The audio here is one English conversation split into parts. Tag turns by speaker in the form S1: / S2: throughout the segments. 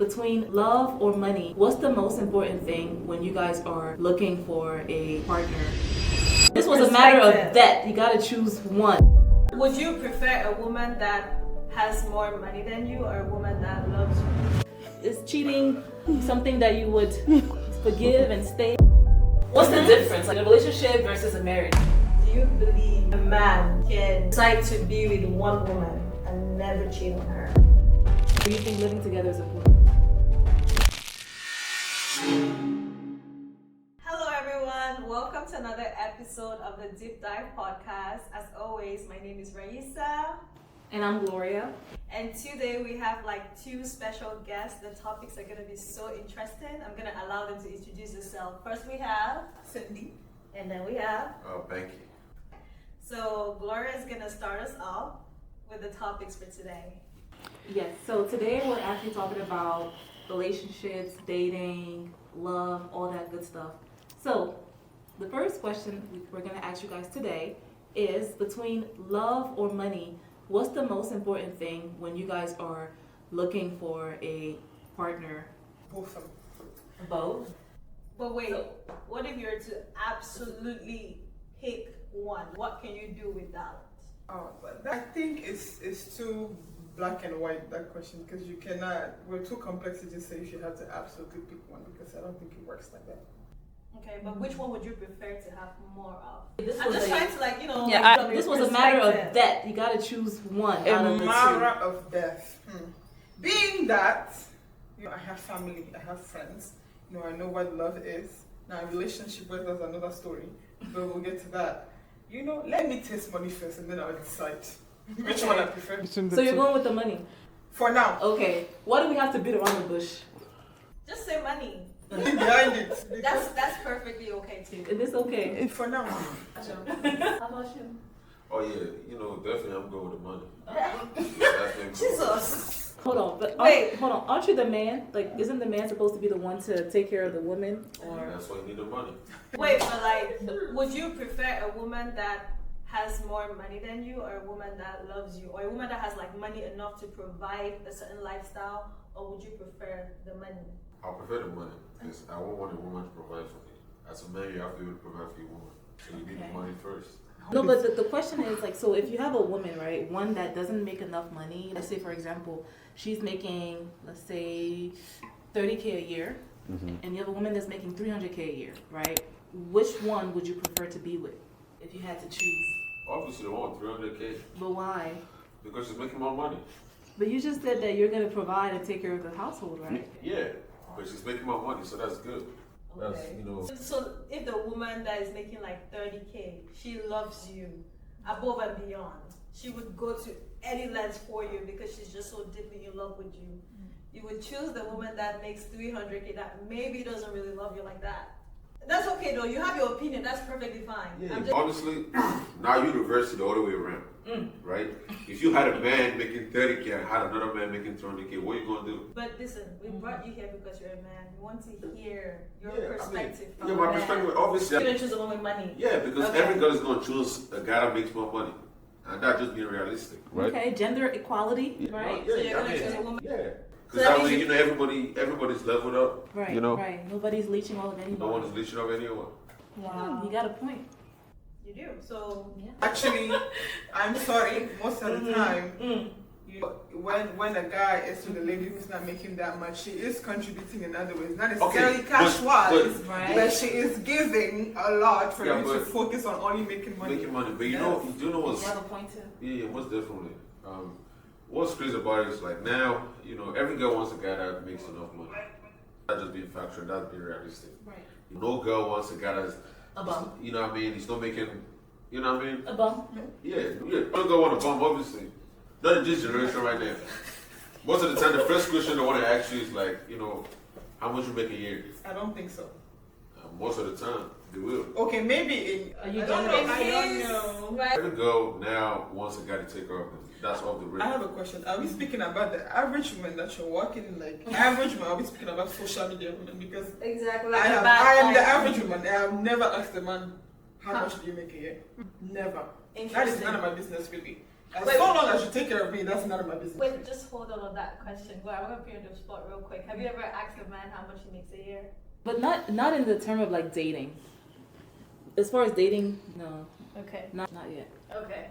S1: Between love or money, what's the most important thing when you guys are looking for a partner? This was a matter of that. You gotta choose one.
S2: Would you prefer a woman that has more money than you or a woman that loves you?
S1: Is cheating something that you would forgive and stay? What's the difference, like a relationship versus a marriage?
S2: Do you believe a man can decide to be with one woman and never cheat on her?
S1: Do you think living together is important?
S2: Hello everyone, welcome to another episode of the Deep Dive Podcast. As always, my name is Raissa.
S1: And I'm Gloria.
S2: And today we have two special guests. The topics are going to be so interesting. I'm going to allow them to introduce themselves. First we have Cindy. And then we have
S3: Albanky.
S2: So Gloria is going to start us off with the topics for today.
S1: Yes, so today we're actually talking about relationships, dating, love, all that good stuff. So the first question we're going to ask you guys today is, between love or money, what's the most important thing when you guys are looking for a partner?
S4: Both.
S1: Both?
S2: But wait, what if you're to absolutely pick one? What can you do with that?
S4: But I think it's too black and white, that question, because you cannot, we're too complex to just say you should have to absolutely pick one, because I don't think it works like that.
S2: Okay, but which one would you prefer to have more of?
S1: This
S2: I'm
S1: was
S2: just
S1: a-
S2: trying to
S1: This was a matter of that. You gotta choose one out of
S4: A
S1: the
S4: matter
S1: two.
S4: of death. Being that, I have family, I have friends, I know what love is. Now, a relationship with us is another story, but we'll get to that. Let me taste money first, and then I'll decide which one I prefer.
S1: So you're going with the money?
S4: For now.
S1: Okay. Why do we have to beat around the bush?
S2: Just say money.
S4: Behind it.
S2: That's perfectly okay too.
S1: It is okay.
S4: For now.
S1: How about you?
S3: Oh yeah, definitely I'm going with the money.
S2: Jesus.
S1: Hold on, but
S2: Wait.
S1: hold on. Aren't you the man? Isn't the man supposed to be the one to take care of the woman?
S3: And that's why you need the money.
S2: Wait, but would you prefer a woman that has more money than you, or a woman that loves you, or a woman that has money enough to provide a certain lifestyle, or would you prefer the money?
S3: I prefer the money because I won't want a woman to provide for me. As a man, you have to be able to provide for your woman. So you need the money first.
S1: No, but the question is, so if you have a woman, right, one that doesn't make enough money, let's say, for example, she's making, let's say, 30K a year, and you have a woman that's making 300K a year, right? Which one would you prefer to be with if you had to choose?
S3: Obviously, the one with 300K
S1: But why?
S3: because she's making more money.
S1: But you just said that you're going to provide and take care of the household, right?
S3: Yeah, but she's making more money, so that's good. That's
S2: Okay. So if the woman that is making 30K, she loves you above and beyond, she would go to any lengths for you because she's just so deeply in love with you. You would choose the woman that makes 300K that maybe doesn't really love you like that. That's okay though. You have your opinion. That's perfectly fine.
S3: Yeah,
S2: I'm just...
S3: honestly, now you reverse it the other way around, right? If you had a man making 30K and had another man making 200K, what are you going to do?
S2: But listen, we brought you here because you're a man. We want to hear your
S3: Yeah,
S2: perspective from
S3: yeah,
S2: a
S3: my
S2: man.
S3: perspective, obviously.
S2: You're gonna choose a woman with money.
S3: Yeah, because
S2: Okay.
S3: every girl is going to choose a guy that makes more money. And that's just being realistic, right?
S1: Okay, gender equality, right?
S2: So you're gonna choose a woman.
S3: Yeah.
S2: So
S3: Because
S2: that
S3: that
S2: means
S3: way, everybody's leveled up.
S1: Right,
S3: You know?
S1: right. Nobody's leeching all of anybody.
S3: No one is leeching off anyone.
S1: Wow, you got a point.
S2: You do. So
S1: Yeah.
S4: Actually, I'm sorry, most of the time, when a guy is with a lady who's not making that much, she is contributing in other ways. Not necessarily
S3: Okay,
S4: cash-wise,
S1: Right.
S4: but she is giving a lot for
S3: Yeah,
S4: you to
S3: but-
S4: focus on only making money.
S3: Making money. But you do know
S1: You
S3: what's...
S1: have a point too.
S3: Yeah, most definitely. What's crazy about it is now, every girl wants a guy that makes enough money. That's just being factual, that's being realistic.
S1: Right.
S3: No girl wants a guy that's...
S1: A bum.
S3: You know what I mean? He's not making... You know what I mean?
S1: A bum.
S3: Yeah. No girl want a bum, obviously. Not in this generation right now. Most of the time, the first question they want to ask you is how much you make a year?
S4: I don't think so.
S3: Most of the time, they will.
S4: Okay, maybe in...
S1: Are you
S4: I don't
S1: done
S4: know.
S1: with
S4: I don't know.
S2: Right.
S3: Every girl now wants a guy to take care of them. That's off the rip.
S4: I have a question. Are we speaking about the average woman that you're working average woman? Are we speaking about social media women? Because
S2: Exactly.
S4: I am the average woman. I have never asked a man, how much do you make a year? Never. That is none of my business, really. As long as you take care of me, that's none of my business.
S2: Wait, just hold on that question. Well, I'm gonna put you on the spot real quick. Have you ever asked a man how much he makes a year?
S1: But not in the term of like dating. As far as dating, no,
S2: Okay.
S1: not yet.
S2: Okay.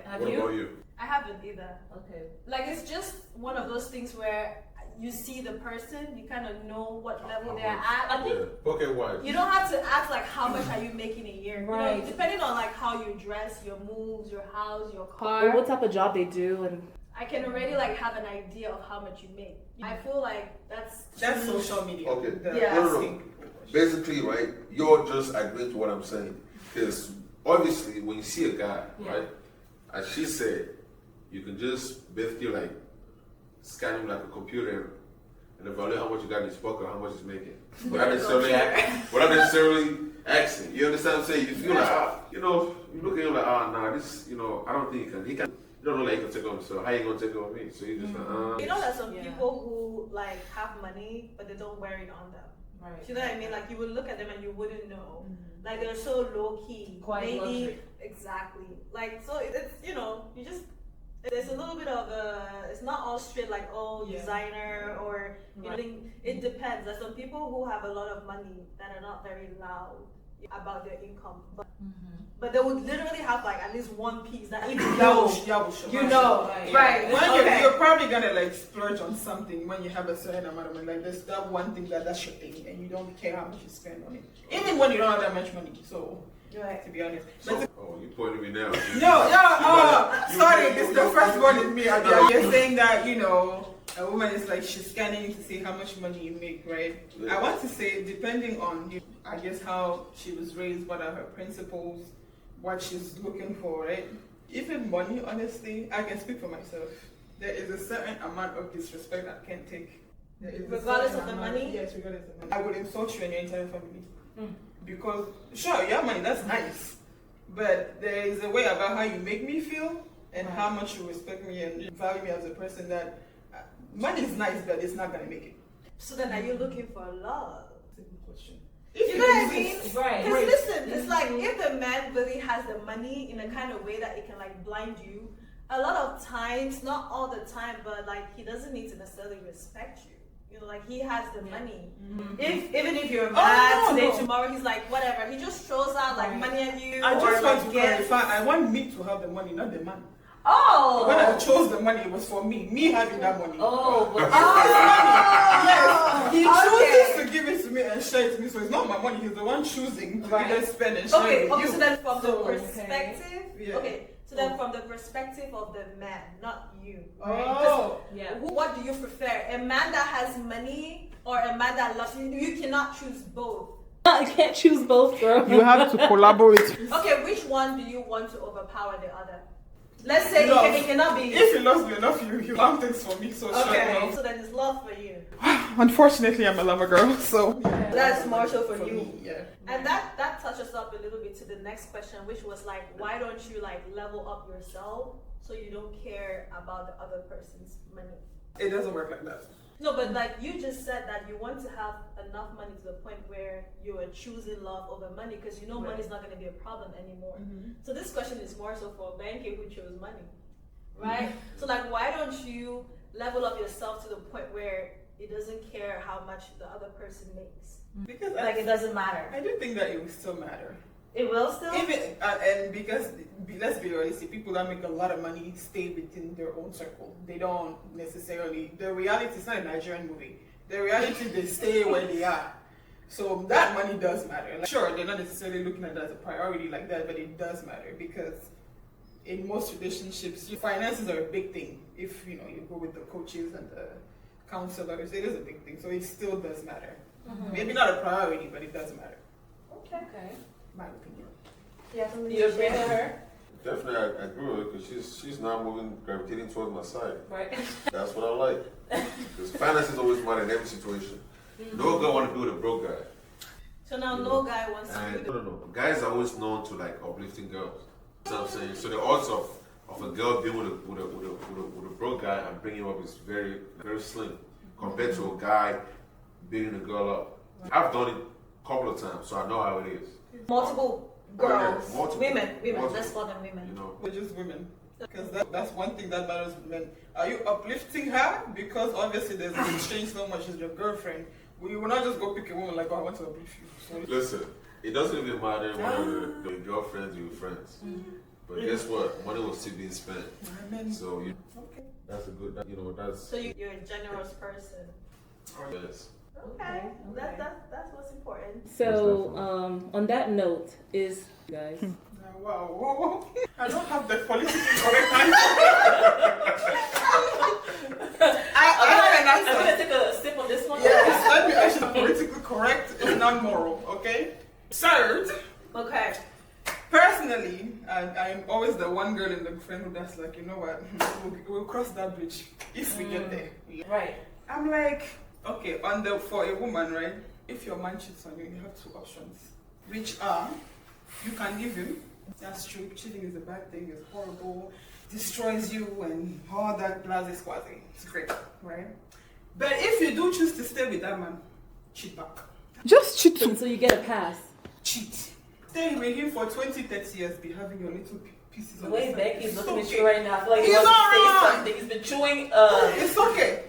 S2: Have
S3: What
S2: you?
S3: about you?
S2: I haven't either.
S1: Okay.
S2: Like it's just one of those things where you see the person, you kind of know what level they're at. I think
S3: Pocket wise.
S2: you don't have to ask like how much are you making a year.
S1: Right.
S2: You know, depending on like how you dress, your moves, your house, your
S1: Or
S2: car.
S1: what type of job they do, and
S2: I can already like have an idea of how much you make. I feel like that's
S4: social media.
S3: Okay.
S2: Yeah.
S3: No. Basically, right, you're just agreeing to what I'm saying. Because obviously, when you see a guy, right, as she said, you can just basically like scan him like a computer and evaluate how much you got in his pocket, how much he's making. Without necessarily asking. You understand what I'm saying? You feel like, you look at him like, nah, this, I don't think he can. You don't know like he can take on himself. How you gonna take on me? So you just
S2: You know, there's some people who like have money, but they don't wear it on them.
S1: right.
S2: You know what I mean? Like you would look at them and you wouldn't know. Like they're so low key.
S1: Quite luxury.
S2: Exactly. Like so it's you just there's a little bit of it's not all straight like designer or it depends. There's some people who have a lot of money that are not very loud about their income, but they would literally have like at least one piece that
S4: That will show.
S2: right?
S4: When you're probably gonna like splurge on something when you have a certain amount of money. Like there's that one thing that's your thing, and you don't care how much you spend on it, even when you don't have that much money. So, to be honest,
S3: you pointing me now.
S4: sorry, this is the first one in me. You're saying that a woman is like she's scanning to see how much money you make, right?
S3: Yeah.
S4: I want to say depending on I guess how she was raised, what are her principles, what she's looking for, right? Even money, honestly, I can speak for myself. There is a certain amount of disrespect I can't take.
S2: Regardless of the money?
S4: Yes, regardless of the money. I would insult you and your entire family. Because, sure, you have money, that's nice. But there is a way about how you make me feel and how much you respect me and value me as a person that money is nice, but it's not going to make it.
S2: So then are you looking for love?
S4: That's a good question.
S2: You know what I mean?
S1: Right.
S2: Because listen, it's like if the man really has the money in a kind of way that it can like blind you, a lot of times, not all the time, but like he doesn't need to necessarily respect you. Like he has the money. Even if you're mad today, tomorrow he's like whatever. He just throws out like money at you.
S4: I just want to
S2: gifts.
S4: clarify. I want me to have the money, not the man.
S2: Oh.
S4: When I chose the money, it was for me. Me having that money. Yes. He chooses to give it to me and share it to me. So it's not my money. He's the one choosing to either spend and share it with you.
S2: So then from the perspective,
S4: Yeah.
S2: So then from the perspective of the man, not you.
S4: Oh.
S1: Yeah.
S2: What do you prefer? A man that has money or a man that loves you? You cannot choose both.
S1: I can't choose both, girl.
S4: You have to collaborate.
S2: Okay, which one do you want to overpower the other? Let's say it cannot be.
S4: If he loves me enough, you want things for me. So
S2: okay, so then it's love for you.
S4: Unfortunately, I'm a lover girl, so
S2: That's more so for you.
S4: me, yeah.
S2: And that touches up a little bit to the next question, which was like, why don't you like level up yourself so you don't care about the other person's money?
S4: It doesn't work like that.
S2: No, but like you just said that you want to have enough money to the point where you are choosing love over money because money is not going to be a problem anymore. So this question is more so for Albanky who chose money, right? So like, why don't you level up yourself to the point where it doesn't care how much the other person makes?
S4: Because
S2: Like it doesn't matter.
S4: I do think that it will still matter.
S2: It will still?
S4: Even and because let's be realistic, people that make a lot of money stay within their own circle. They don't necessarily. The reality is not a Nigerian movie. The reality, they stay where they are. So that money does matter. Like, sure, they're not necessarily looking at it as a priority like that, but it does matter because in most relationships, finances are a big thing. If you go with the coaches and the counselors, it is a big thing. So it still does matter. Maybe not a priority, but it does matter.
S1: Okay.
S4: My opinion.
S2: Yeah,
S1: You agree with her?
S3: Definitely, I agree with her because she's now gravitating towards my side.
S1: Right.
S3: That's what I like. Because finances always matter in every situation. No girl want to be with a broke guy.
S2: So now no guy wants to do
S3: No. Guys are always known to like uplifting girls. You know what I'm saying? So the odds of a girl being with a broke guy and bringing him up is very, very slim compared to a guy beating a girl up. I've done it a couple of times, so I know how it is.
S2: multiple girls,
S3: multiple.
S2: women.
S3: Multiple.
S2: Let's call them women.
S3: You know,
S4: We're just women. Because that's one thing that matters with men. Are you uplifting her? Because obviously there's an exchange so much as your girlfriend. We will not just go pick a woman like, oh, I want to uplift you. So,
S3: Listen, it doesn't even matter whether they're girlfriends or your friends. But guess what? Money was still being spent. So you,
S4: okay.
S3: that's a good, that's.
S2: So you're a generous person.
S3: Yes.
S2: Okay. That's what's important.
S1: So, on that note, is guys.
S4: Wow. I don't have the politically correct answer.
S1: I'm gonna take a sip on this one.
S4: Yes, let me actually politically correct is not moral, okay? Third,
S2: Okay.
S4: personally, I'm always the one girl in the friend group that's like, you know what, we'll cross that bridge if we get there.
S1: Right.
S4: I'm like, okay, for a woman, right? If your man cheats on you, you have two options, which are you can leave him. That's true. Cheating is a bad thing. It's horrible, destroys you, and all that blase squazzy. It's great, right? But if you do choose to stay with that man, cheat back.
S5: Just cheat too.
S1: So you get a pass.
S4: Cheat. Stay with him for 20, 30 years, be having your little pieces
S1: The
S4: on
S1: way
S4: the side.
S1: Becky's
S4: It's
S1: looking at
S4: okay.
S1: you right now, I feel like he
S4: He's
S1: wants to say
S4: alright.
S1: something. He's been chewing.
S4: It's okay.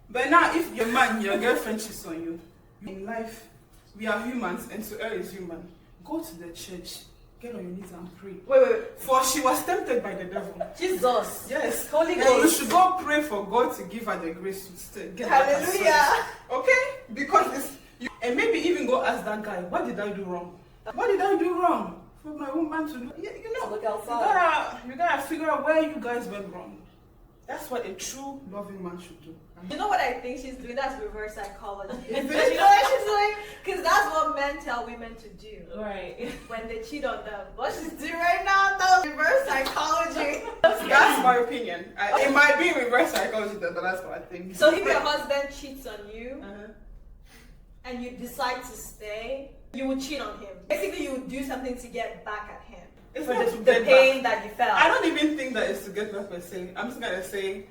S4: But now, if your man, your girlfriend cheats on you, in life, we are humans, and to err is human. Go to the church, get on your knees and pray.
S2: Wait.
S4: For she was tempted by the devil.
S2: Jesus.
S4: Yes.
S2: Holy
S4: And you
S2: Ghost.
S4: should go pray for God to give her the grace to stay. Get back her
S2: Hallelujah.
S4: soul. Okay? Because it's and maybe even go ask that guy, what did I do wrong? What did I do wrong for my woman to do? You know,
S1: Look outside.
S4: you gotta figure out where you guys went wrong. That's what a true loving man should do.
S2: You know what I think she's doing? That's reverse psychology. You know
S4: Is it?
S2: what she's doing? Because that's what men tell women to do
S1: Right.
S2: when they cheat on them. What she's doing right now, that's reverse psychology.
S4: That's my opinion. It might be reverse psychology, but that's what I think.
S2: So if your husband cheats on you
S4: Uh-huh.
S2: and you decide to stay, you would cheat on him. Basically, you would do something to get back at him
S4: It's
S2: for
S4: not
S2: the
S4: to get
S2: pain
S4: back.
S2: that you felt.
S4: I don't even think that it's to get back per se. I'm just gonna say,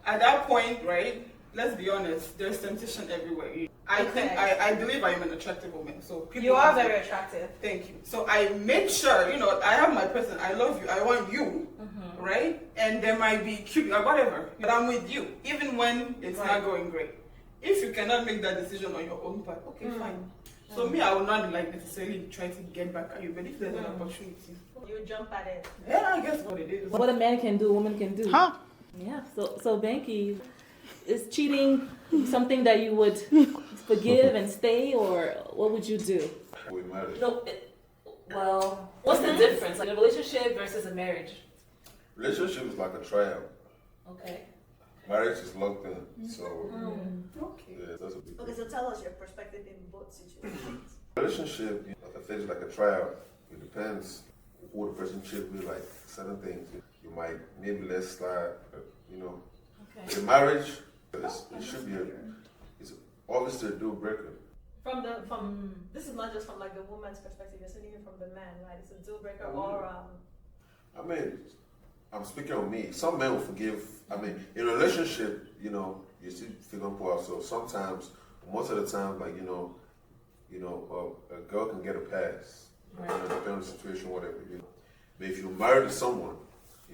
S4: at that point, right? Let's be honest. There's temptation everywhere. I believe I am an attractive woman. So people
S2: You are
S4: have to-
S2: very attractive.
S4: Thank you. So I make sure, I have my person. I love you. I want you, right? And there might be cute or whatever, but I'm with you, even when it's not going great. If you cannot make that decision on your own part, okay, fine. So me, I will not necessarily try to get back at you, but if there's an opportunity,
S2: You jump at it.
S4: yeah, I guess what it is.
S1: What a man can do, a woman can do.
S5: Huh?
S1: Yeah. So Banky, is cheating something that you would forgive and stay, or what would you do?
S3: We married.
S1: No. Well, what's the difference? Like a relationship versus a marriage?
S3: Relationship is like a trial.
S1: Okay.
S3: Marriage is locked in. So
S4: Okay.
S3: yeah, that's a big
S2: Okay, so tell us your perspective in both situations.
S3: relationship. Like I said, is like a trial. It depends who the person should be. Like certain things, you might maybe let slide.
S1: Okay.
S3: The marriage, it should be it's obviously a deal breaker.
S2: From this is not just from like the woman's perspective, you're saying it from the man, right? It's a deal breaker or
S3: I mean, I'm speaking on me. Some men will forgive. I mean, in a relationship, you still figure out. So sometimes, most of the time, like a girl can get a pass.
S1: Right.
S3: Depending on the situation, whatever. But if you're married to someone,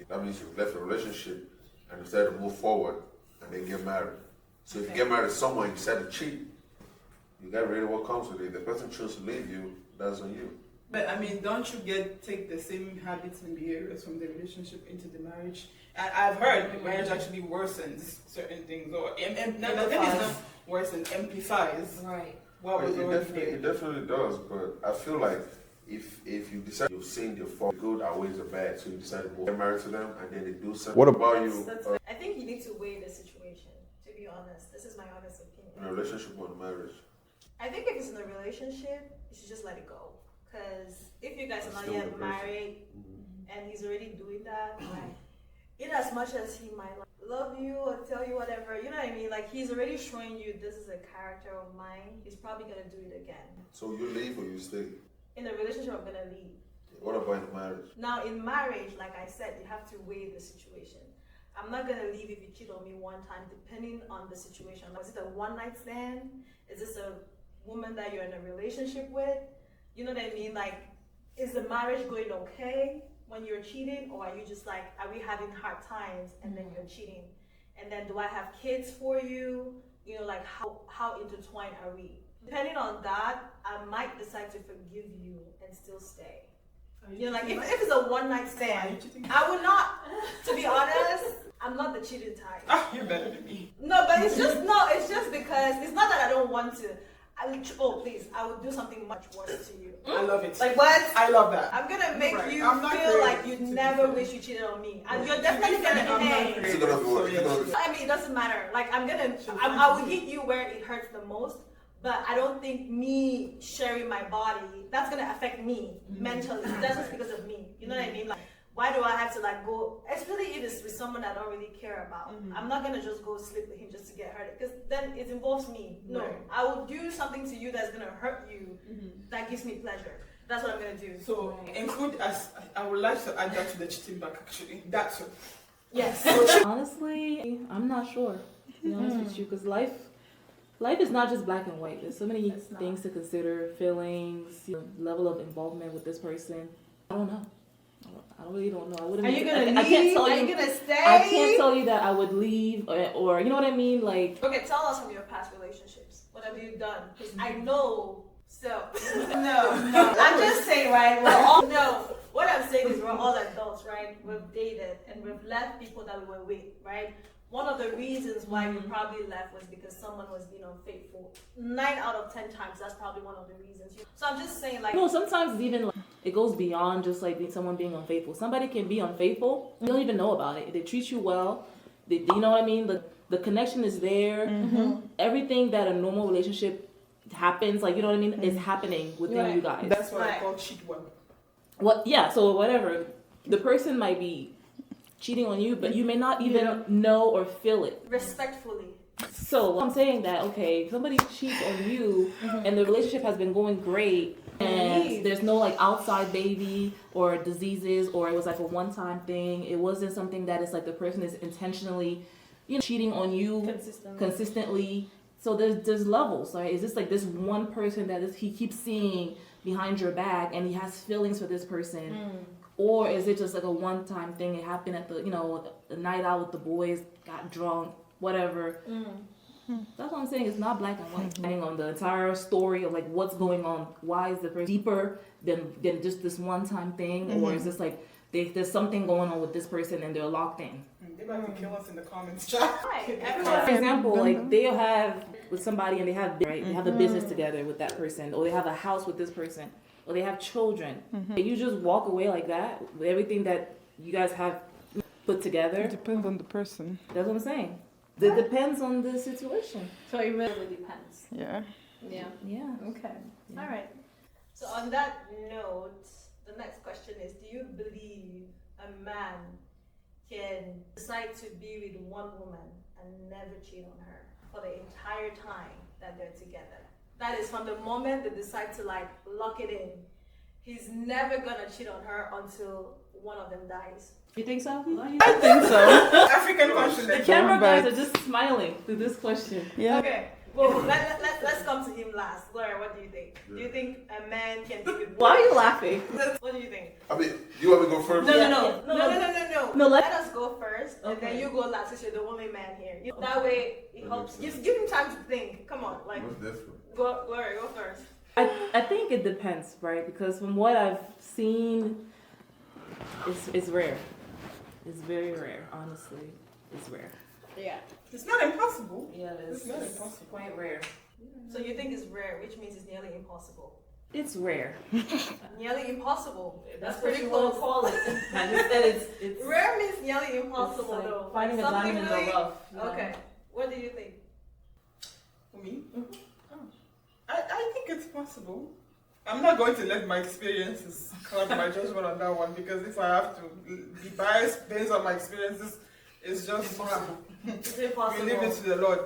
S3: that means you've left a relationship and decided to move forward and then get married. So if you get married to someone and you decide to cheat, you got rid of what comes with it. If the person chooses to leave you, that's on you.
S4: But I mean, don't you take the same habits and behaviors from the relationship into the marriage? And I've heard the marriage actually worsens certain things, or the thing is not worsen, amplifies
S1: Right.
S4: what was already there.
S3: It definitely does, but I feel like if you decide you've seen your fault, the good outweighs the bad, so you decide to get married to them and then they do something. What about you
S2: I think you need to weigh the situation, to be honest. This is my honest opinion.
S3: in a relationship or in a marriage?
S2: I think if it's in a relationship, you should just let it go. Because if you guys are not
S3: Still
S2: yet
S3: the person.
S2: married and he's already doing that, like, in as much as he might love you or tell you whatever, you know what I mean? Like, he's already showing you this is a character of mine. He's probably going to do it again.
S3: So you leave or you stay?
S2: In a relationship, I'm going to leave.
S3: What about in marriage?
S2: Now, in marriage, like I said, you have to weigh the situation. I'm not going to leave if you cheat on me one time, depending on the situation. Is it a one-night stand? Is this a woman that you're in a relationship with? You know what I mean? Like, is the marriage going okay? when you're cheating, or are you just like, are we having hard times and then you're cheating? And then do I have kids for you? You know, like how intertwined are we? Depending on that, I might decide to forgive you and still stay. You know, like if it's a one night stand, I would not. To be honest, I'm not the cheating type.
S4: Ah, you're better than me.
S2: No, but it's just because it's not that I don't want to. Please, I would do something much worse to you.
S4: I love it.
S2: Like what?
S4: I love that.
S2: I'm gonna make
S4: Right.
S2: you
S4: I'm not
S2: feel
S4: crazy
S2: like you never wish you cheated on me, and you're definitely gonna pay.
S3: It's gonna go. It's gonna.
S2: I mean, it doesn't matter. Like I will hit you where it hurts the most. But I don't think me sharing my body, that's gonna affect me mentally. That's just because of me. You know what I mean? Like, why do I have to like go, especially if it's with someone I don't really care about. I'm not gonna just go sleep with him just to get hurt, because then it involves me. No,
S4: Right.
S2: I will do something to you that's gonna hurt you, that gives me pleasure. That's what I'm gonna do.
S4: So include as I would like to add that to the cheating back actually. That's it.
S2: Yes.
S1: Honestly, I'm not sure. To be honest with you, because life is not just black and white. There's so many things to consider, feelings, level of involvement with this person. I don't know. I really don't know. I wouldn't.
S2: Are you gonna leave?
S1: I can't tell
S2: Are
S1: you.
S2: you gonna stay?
S1: I can't tell you that I would leave, or you know what I mean, like.
S2: Okay, tell us from your past relationships. What have you done? Because I know. So no. I'm just saying, right? We're all no. What I'm saying is we're all adults, right? We've dated and we've left people that we were with, right? One of the reasons why we probably left was because someone was being unfaithful. 9 out of 10 times, that's probably one of the reasons. So I'm just saying, like,
S1: No, sometimes it's even like, it goes beyond just like someone being unfaithful. Somebody can be unfaithful, you don't even know about it. They treat you well, you know what I mean? The connection is there. Everything that a normal relationship happens, like, you know what I mean, is happening within you guys.
S4: That's what I
S2: Right.
S4: call cheat one.
S1: What? Yeah. So whatever, the person might be cheating on you, but you may not even know or feel it.
S2: respectfully.
S1: So I'm saying that, okay, somebody cheats on you and the relationship has been going great and there's no like outside baby or diseases, or it was like a one-time thing. It wasn't something that it's like the person is intentionally, cheating on you consistently. So there's levels, right? Is this like this one person that he keeps seeing behind your back and he has feelings for this person? Or is it just like a one-time thing? It happened at the night out with the boys, got drunk, whatever. That's what I'm saying. It's not black and white. Depending on the entire story of like what's going on. Why is the person deeper than just this one-time thing? Or is this like there's something going on with this person and they're locked in?
S4: They might to kill us in the comments, chat.
S2: Right.
S1: For example, like they'll have with somebody and they have a business together with that person, or they have a house with this person, or they have children. And you just walk away like that with everything that you guys have put together.
S5: It depends on the person.
S1: That's what I'm saying. It depends on the situation.
S2: So it really depends.
S5: Yeah.
S2: Yeah.
S1: Yeah.
S2: Okay. All right. So on that note, the next question is: do you believe a man can decide to be with one woman and never cheat on her for the entire time that they're together? That is, from the moment they decide to like lock it in, he's never gonna cheat on her until one of them dies.
S1: You think so?
S5: I think so.
S4: African
S1: The
S4: continent.
S1: camera
S5: But-
S1: guys are just smiling through this question.
S5: Yeah.
S2: Okay. Well, let's come to him last. Gloria, what do you think? Do you think a man can be with
S1: Why are you laughing?
S2: What do you think?
S3: I mean, you want me to go first?
S2: No.
S1: No,
S2: Let us go first, and
S1: Okay.
S2: then you go last, since you're the only man here. That way, it helps. Give him time to think. Come on, like,
S3: What's different?
S2: Gloria, go first.
S1: I think it depends, right? Because from what I've seen, it's rare. It's very rare, honestly. It's rare.
S2: Yeah.
S4: It's not impossible.
S1: Yeah, it is.
S4: It's not impossible.
S1: Quite rare.
S2: So you think it's rare, which means it's nearly impossible.
S1: It's rare.
S2: Nearly impossible.
S1: That's
S2: pretty
S1: what you want
S2: close.
S1: to call it. I just said it's
S2: Rare means nearly
S1: it's
S2: impossible,
S1: like
S2: though.
S1: finding a diamond in
S2: really-
S1: the rough. you know?
S2: Okay. What do you think?
S4: For me? Oh. I think it's possible. I'm not going to let my experiences cloud my judgment on that one, because if I have to be biased based on my experiences, it's just
S2: Impossible. It's
S4: we
S2: impossible.
S4: leave it to the Lord.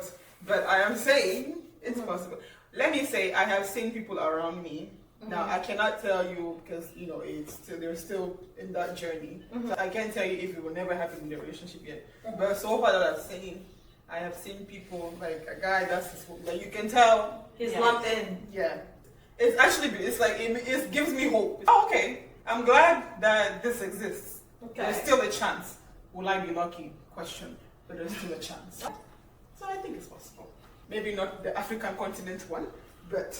S4: But I am saying it's possible. Let me say I have seen people around me. Now I cannot tell you because it's still, they're still in that journey. So I can't tell you if it will never happen in the relationship yet. But so far that I've seen, I have seen people like a guy that's his whole, like you can tell
S2: He's
S1: Yeah.
S2: locked in.
S4: yeah. It's actually, it's like, it gives me hope. Oh, okay. I'm glad that this exists.
S2: Okay.
S4: There's still a chance. Will I be lucky? Question. But there's still a chance. So I think it's possible. Maybe not the African continent one, but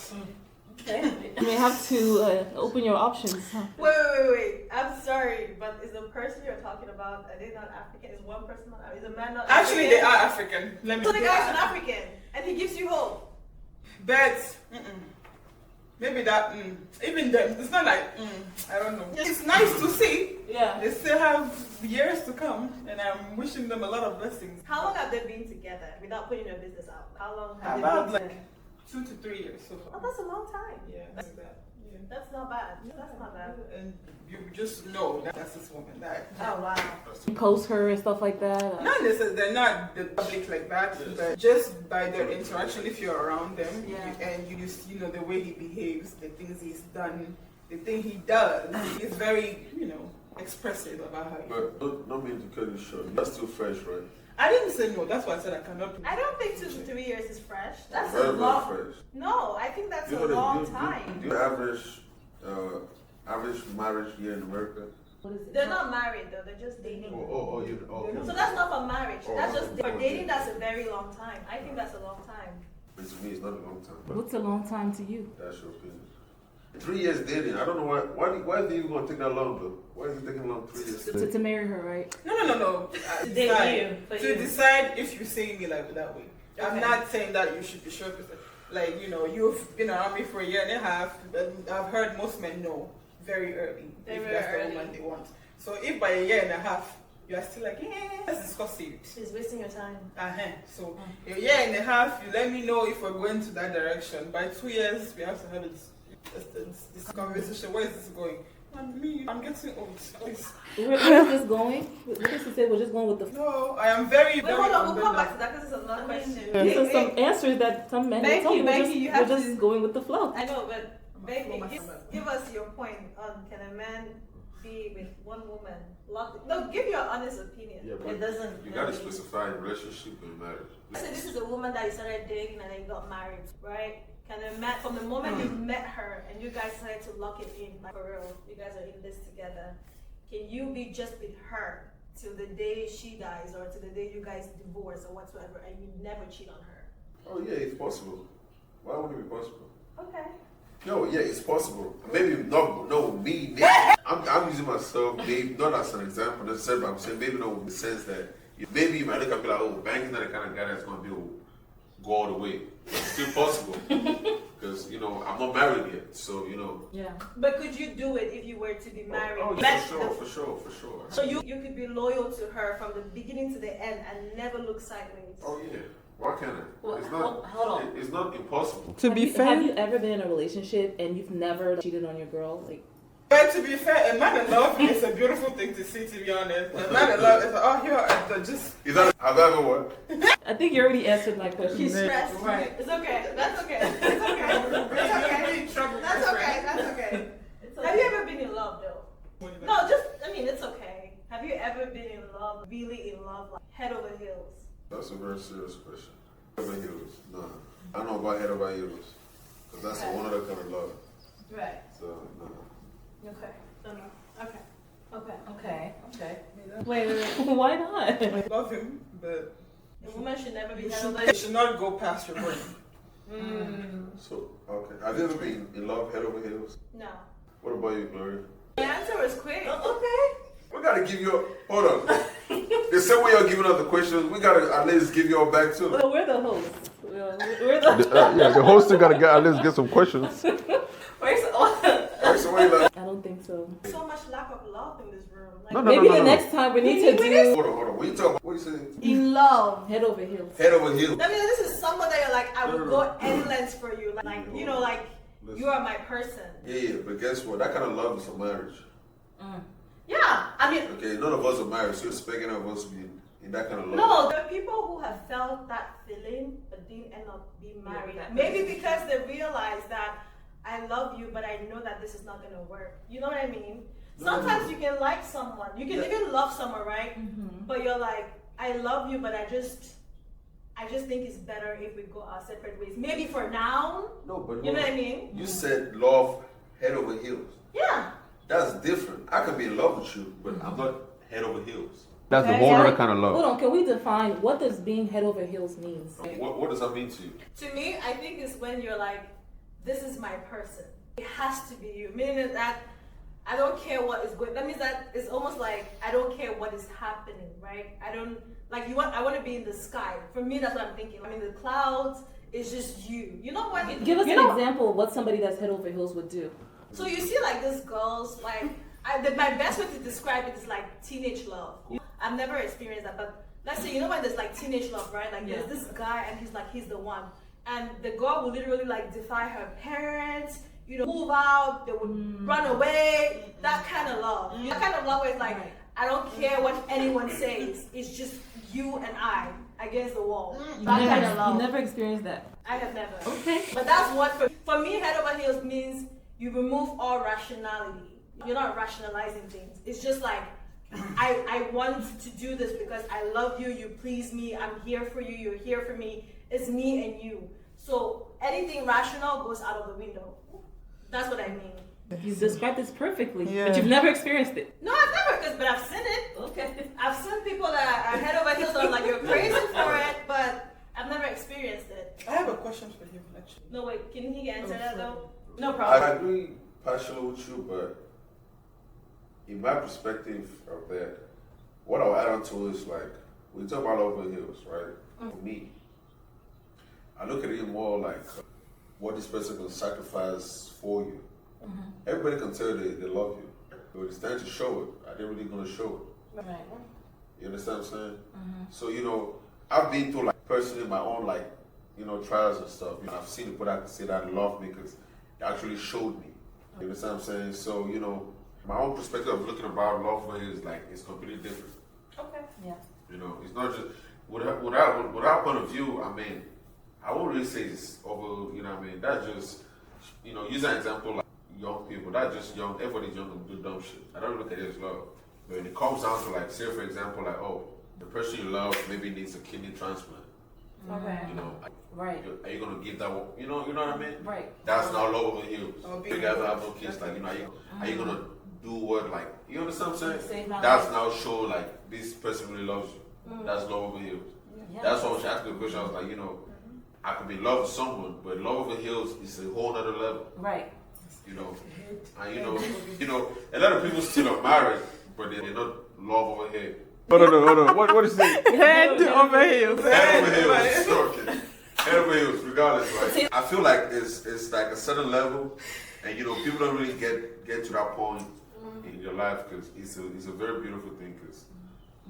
S1: Okay. You may have to open your options. Huh?
S2: Wait. I'm sorry, but is the person you're talking about, are they not African? Is one person not African? Is a man not
S4: actually
S2: African?
S4: they are African. Let me.
S2: So the guy's an African, and he gives you hope.
S4: But maybe that even then it's not like I don't know. It's nice to see.
S1: Yeah.
S4: They still have years to come, and I'm wishing them a lot of blessings.
S2: How long have they been together without putting your business out? How long have
S4: About
S2: they
S4: like
S2: been together?
S4: 2 to 3 years so
S2: Oh,
S4: far.
S2: that's a long time.
S4: Yeah, that's that. Yeah.
S2: That's not bad. That's not bad.
S4: And you just know that that's this woman that.
S2: Oh wow.
S1: Post her and stuff like that.
S4: Not necessarily, they're not the public like that, but just by their interaction, if you're around them, and you just, you know, the way he behaves, the things he's done, the thing he does, he's very, you know, expressive about how he feels.
S3: But not mean to cut you short. You're still fresh, right?
S4: I didn't say no, that's why I said I cannot.
S2: I don't think 2 to 3 years is fresh. That's
S3: Very,
S2: a
S3: very
S2: long.
S3: fresh.
S2: No, I think that's
S3: You
S2: a
S3: know the-
S2: long
S3: you-
S2: time.
S3: you average marriage here in America?
S1: What is it?
S2: They're not married though. They're just dating.
S3: Okay.
S2: So that's not for marriage.
S3: Oh,
S2: That's just
S3: okay.
S2: for dating. That's a very long time. I think that's a long time.
S3: But to me, it's not a long time. But
S1: What's a long time to you?
S3: that's your opinion. 3 years dating. I don't know why is it even gonna take that long though? Why is it taking long 3 years?
S1: To marry her, right?
S4: No.
S2: To date you, for
S4: to
S2: you.
S4: decide if you're seeing me like that way. I'm
S2: Okay.
S4: not saying that you should be sure, because, like, you know, you've been around me for a year and a half, but I've heard most men know very early if
S2: Very
S4: that's
S2: early.
S4: the woman they want. So if by a year and a half you are still like, yeah, let's discuss it.
S2: She's wasting your time.
S4: So a year and a half, you let me know if we're going to that direction. By 2 years, we have to have this conversation. Where is this going? I'm getting old. Please.
S1: Where is this going? What does he say? We're just going with the flow.
S4: No, I am very,
S2: Wait,
S4: very
S2: hold on. We'll come
S4: unbendable.
S2: back to that because it's another question.
S1: These are some answers that some men
S2: Becky,
S1: tell me.
S2: Becky, you
S1: We're
S2: have
S1: just
S2: to-
S1: going with the flow.
S2: I know, but Becky,
S4: Flow
S2: give us your point on can a man be with one woman? No, give your honest opinion.
S3: Yeah, but
S2: It doesn't.
S3: You gotta
S2: really-
S3: specify relationship and marriage.
S2: So this is a woman that you started dating and then you got married, right? Can a man, from the moment you met her and you guys decided to lock it in, like for real, you guys are in this together, can you be just with her till the day she dies or till the day you guys divorce or whatsoever and you never cheat on her?
S3: Oh yeah, it's possible. Why wouldn't it be possible?
S2: Okay.
S3: No, yeah, it's possible. Maybe not. No, me. I'm using myself, maybe not as an example necessarily. But I'm saying maybe not in the sense that maybe you might look and be like, oh, Banky's not the kind of guy that's gonna be able to go all the way. It's still possible because I'm not married yet, so
S1: Yeah.
S2: But could you do it if you were to be married?
S3: Oh, yeah, for sure.
S2: So you could be loyal to her from the beginning to the end and never look sideways.
S3: Oh yeah. Why can't I?
S1: Well,
S3: It's not.
S1: hold on.
S3: It's not impossible.
S5: To be
S1: Have
S5: fair,
S1: you ever been in a relationship and you've never cheated on your girl? Like,
S4: But to be fair, a man in love is a beautiful thing to see, to be honest. A man in love is like, oh, you're just...
S3: Is that have I ever what?
S1: I think you already answered my question.
S2: She's stressed.
S4: Right.
S2: It's okay. That's okay. It's okay. It's okay. That's okay. That's okay. Have you ever been in love though? No, it's okay. Have you ever been in love, really in love, like head over heels?
S3: That's a very serious question. Head over heels? No. I don't know about head over heels. Because that's
S2: Okay.
S3: one other kind of love.
S2: Right.
S3: So, no.
S2: Okay. No. Okay.
S1: Okay. Wait. Why not?
S4: I love him, but
S2: A woman should never be
S4: you
S2: head
S4: should,
S2: over
S4: you should not go past your brain.
S3: So, okay. Have you ever been in love head over heels?
S2: No.
S3: What about you, Gloria?
S2: The answer was quick.
S1: Okay.
S3: We gotta give you hold on. The same way you're giving us the questions, we gotta at least give you all back too.
S1: Well, we're the hosts. We're the.
S3: Yeah, the host still gotta at least get some questions. So wait, like,
S1: I don't think so.
S2: So much lack of love in this room. Like,
S3: No.
S1: Maybe the next time we need to do
S3: hold on. What you talking about? What you saying?
S2: in love.
S1: head over heels.
S3: Head over heels.
S2: I mean, this is someone that you're like, I would
S3: No.
S2: go any lengths for you. Like
S3: Listen.
S2: you are my person.
S3: Yeah, but guess what? That kind of love is for marriage.
S2: Yeah. I mean,
S3: Okay, none of us are married, so you're expecting of us to be in that kind of love.
S2: no, there are people who have felt that feeling but didn't end up being married. Maybe because they realize that I love you, but I know that this is not gonna work. You know what I mean? Sometimes you can like someone, you can even love someone, right? But you're like, I love you, but I just think it's better if we go our separate ways. Maybe for now.
S3: No, but
S2: You know what I mean?
S3: You said love head over heels.
S2: Yeah.
S3: That's different. I can be in love with you, but I'm not head over heels.
S6: That's a
S1: Okay.
S6: whole
S1: So,
S6: other kind of love.
S1: Hold on, can we define what does being head over heels means?
S3: What does that mean to you?
S2: To me, I think it's when you're like, this is my person. It has to be you. Meaning that I don't care what is going. That means that it's almost like I don't care what is happening, right? I don't like you want. I want to be in the sky. For me, that's what I'm thinking. I mean, the clouds is just you. You know what?
S1: Give us
S2: you
S1: an
S2: know,
S1: example of what somebody that's head over heels would do.
S2: So you see, like these girls, like my best way to describe it is like teenage love. I've never experienced that, but let's say you know when there's like teenage love, right? Like there's this guy and he's the one, and the girl will literally like defy her parents. You know, move out, they would run away, that kind of love. That kind of love where it's like, I don't care what anyone says, it's just you and I against the wall. That kind of love.
S1: You never experienced that.
S2: I have never.
S1: Okay.
S2: But that's what, for me, head over heels means you remove all rationality. You're not rationalizing things. It's just like, I want to do this because I love you, you please me, I'm here for you, you're here for me. It's me and you. So anything rational goes out of the window. That's what I mean.
S1: You described this perfectly,
S4: Yeah.
S1: but you've never experienced it.
S2: No, I've never, but I've seen it.
S1: Okay.
S2: I've seen people that are head over heels and I'm like, you're crazy for it, but I've never experienced it.
S4: I have a question for him, actually.
S2: No, wait, can he answer that though? No
S3: I
S2: problem.
S3: agree partially with you, but in my perspective of that, what I'll add on to is like, we talk about over heels, right? For me, I look at it more like what this person can sacrifice for you. Everybody can tell they love you, but it's time to show it. Are they really going to show it?
S1: Right.
S3: You understand what I'm saying? So, you know, I've been through like personally my own like, you know, trials and stuff. You know, I've seen people that say that love me because they actually showed me. You understand what I'm saying? So, you know, my own perspective of looking about love is like, it's completely different.
S2: Okay.
S1: Yeah.
S3: You know, it's not just, with our point of view, I mean, I won't really say it's over, you know what I mean? That's just, you know, use an example like young people, that's just young, everybody's young and do dumb shit. I don't look at it as love. But when it comes down to like, say for example, like, oh, the person you love maybe needs a kidney transplant.
S2: Okay.
S3: You know,
S1: Right.
S3: are you gonna give that one? You know what I mean?
S1: Right.
S3: That's not love over heels.
S4: Oh,
S3: You guys have no kids, like, you know, are you gonna do what, like, you understand what I'm saying?
S1: Save my
S3: That's
S1: life.
S3: now show like this person really loves you. That's love over heels.
S1: Yeah.
S3: That's why when she asked me the question, I was like, you know, I could be in love with someone, but love over heels is a whole other level.
S1: Right.
S3: You know, and you know, a lot of people still are married, but they're not love over here.
S6: Hold on. What is it?
S5: Head over heels.
S3: Head over heels, okay. Head over heels, regardless, right? I feel like it's like a certain level, and you know, people don't really get to that point in your life because it's a very beautiful thing because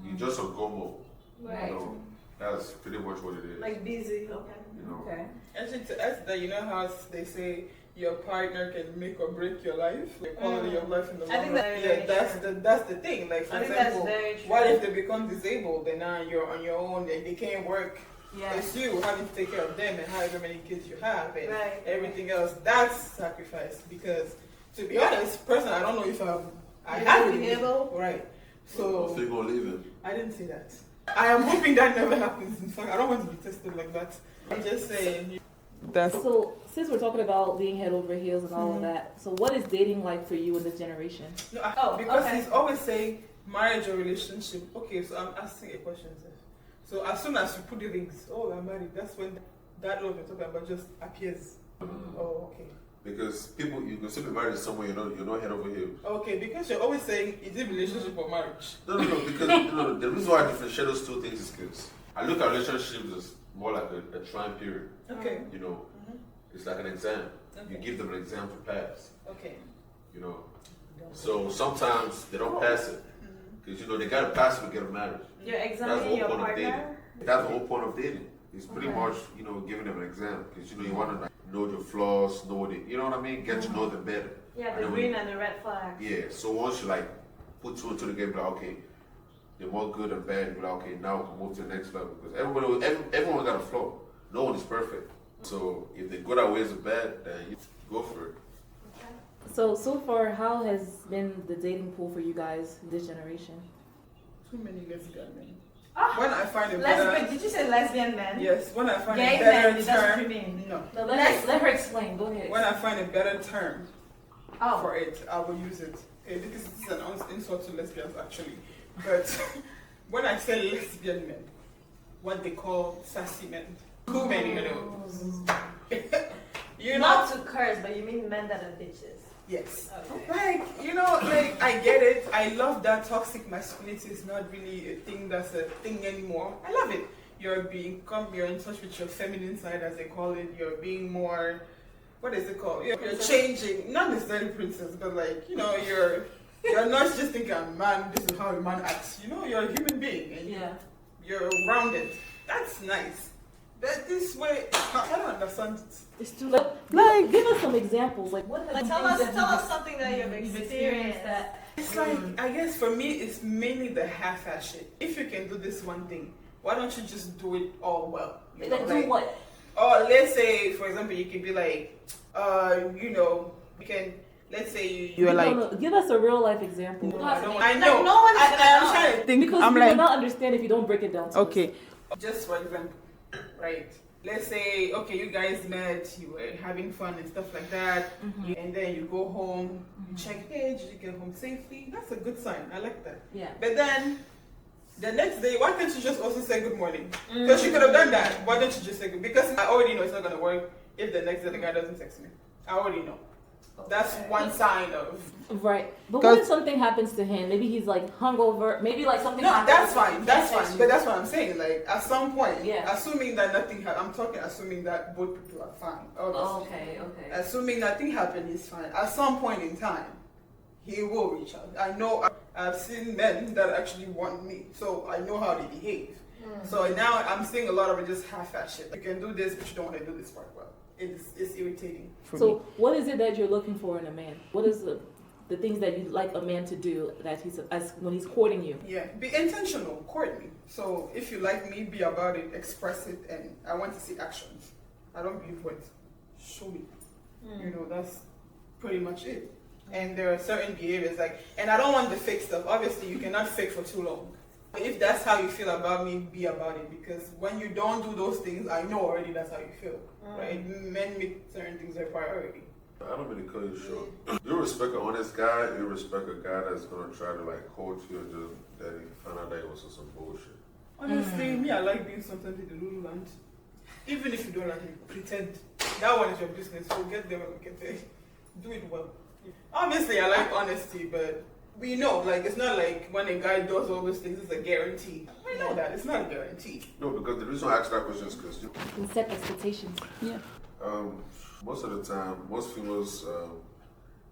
S3: you just on go mode.
S2: Right.
S3: You know, that's pretty much what it is.
S2: Like busy. Okay.
S3: You know.
S1: Okay.
S4: Actually, to add to that, you know how they say your partner can make or break your life, the quality of life in the long
S2: I think
S4: run.
S2: that's
S4: Yeah,
S2: very
S4: that's the thing. Like for
S2: I think that's
S4: example,
S2: very true.
S4: what if they become disabled and now you're on your own and they can't work?
S1: Yeah.
S4: It's you having to take care of them and however many kids you have and
S2: Right.
S4: everything else. That's sacrifice because, to be honest, personally, I don't know if I
S2: You
S4: have
S2: would
S4: to
S2: be able?
S4: Right.
S3: So
S4: So
S3: you're gonna leave him.
S4: I didn't say that. I am hoping that never happens. In fact, I don't want to be tested like that. I'm just saying.
S5: That's
S1: So since we're talking about being head over heels and all of that, so what is dating like for you in this generation?
S4: No,
S2: Oh,
S4: because
S2: okay.
S4: he's always saying marriage or relationship. Okay, so I'm asking a question. Sir. So as soon as you put the rings, oh, I'm married. That's when that love you're talking about just appears. Oh, okay.
S3: Because people, you can still be married to someone you're not head over heels.
S4: Okay, because you're always saying is it relationship or marriage?
S3: No, because the reason why I differentiate those two things is because I look at relationships as more like a trying period.
S4: Okay.
S3: You know, it's like an exam. You
S4: Okay.
S3: give them an exam to pass.
S4: Okay.
S3: You know, so sometimes they don't pass it because you know they gotta pass it to get a marriage.
S2: You're
S3: That's the
S2: examining
S3: whole
S2: your
S3: point of dating.
S2: partner.
S3: That's the whole point of dating. It's pretty much giving them an exam because you want to like, know your flaws, know what you know what I mean, get to know them better.
S2: Yeah,
S3: And
S2: the
S3: then
S2: green and the red flag.
S3: Yeah, so once you like put two into the game, like okay, they're more good and bad. You're like okay, now we can move to the next level because everyone got a flaw. No one is perfect. So if they're good at ways or bad, then you go for it.
S1: So far, how has been the dating pool for you guys this generation?
S4: Too many lesbian men.
S2: Ah,
S4: When I find a better,
S2: Lesbian? Did you say lesbian men?
S4: yes, when I find
S2: Gay
S4: a
S2: men,
S4: better
S2: is that what you
S4: term,
S2: mean?
S4: no.
S1: No, let her explain. Go ahead.
S4: When I find a better term, for it. I will use it. Okay, because it's an insult to lesbians actually. But when I say lesbian men, what they call sassy men. Too many of those.
S2: Not to curse, but you mean men that are bitches.
S4: Yes.
S2: Okay.
S4: Like, I get it. I love that toxic masculinity is not really a thing that's a thing anymore. I love it. You're in touch with your feminine side, as they call it. You're being more, what is it called? You're changing, not necessarily princess, but like, you're not just thinking, man, this is how a man acts. You're a human being and you're rounded. That's nice. But this way, I don't understand it.
S1: It's too like give us some examples. Like what?
S2: Tell us something that you've experienced that.
S4: It's like, I guess for me, it's mainly the half-ass shit. If you can do this one thing, why don't you just do it all well?
S1: Do what?
S4: Or let's say, for example, you can be like, you can. Let's say you're like.
S1: No, give us a real life example.
S4: I know.
S2: No one is
S4: I'm trying to think.
S1: Because
S5: I'm
S1: we
S5: like,
S1: will not understand if you don't break it down to
S5: okay.
S1: us.
S4: Just for example, right? Let's say, okay, you guys met, you were having fun and stuff like that, and then you go home, you check, hey, did you get home safely? That's a good sign. I like that.
S1: Yeah.
S4: But then, the next day, why can't you just also say good morning? Because you could have done that. Why don't you just say good? Because I already know it's not going to work if the next day the guy doesn't text me. I already know. That's one sign of.
S1: Right. But what if something happens to him? Maybe he's like hungover. Maybe like something
S4: No,
S1: happens.
S4: that's fine. That's fine. But that's what I'm saying. Like, at some point, assuming that nothing happened, assuming that both people are fine. Obviously.
S1: Okay.
S4: Assuming nothing happened, he's fine. At some point in time, he will reach out. I know I've seen men that actually want me, so I know how they behave. So now I'm seeing a lot of it just half-ass shit. You can do this, but you don't want to do this part well. It's irritating.
S1: So what is it that you're looking for in a man? What is the things that you'd like a man to do that when he's courting you?
S4: Yeah, be intentional, court me. So if you like me, be about it, express it, and I want to see actions. I don't believe words. Show me. That's pretty much it. And there are certain behaviors and I don't want the fake stuff. Obviously, you cannot fake for too long. If that's how you feel about me, be about it. Because when you don't do those things, I know already that's how you feel. Right? Men make certain things their priority.
S3: I don't really cut you short. You respect an honest guy, you respect a guy that's gonna try to coach you and just that he found out that it was some bullshit.
S4: Honestly, me, I like being sometimes in the Lululand. Even if you don't like me, pretend. That one is your business. We'll get there when we get there. Do it well. Obviously, I like honesty, but we know, it's not like when a guy does all those things, it's a guarantee. I know that. It's not a guarantee.
S3: No, because the reason I asked that question is because
S1: You set expectations.
S5: Yeah.
S3: most of the time, most females,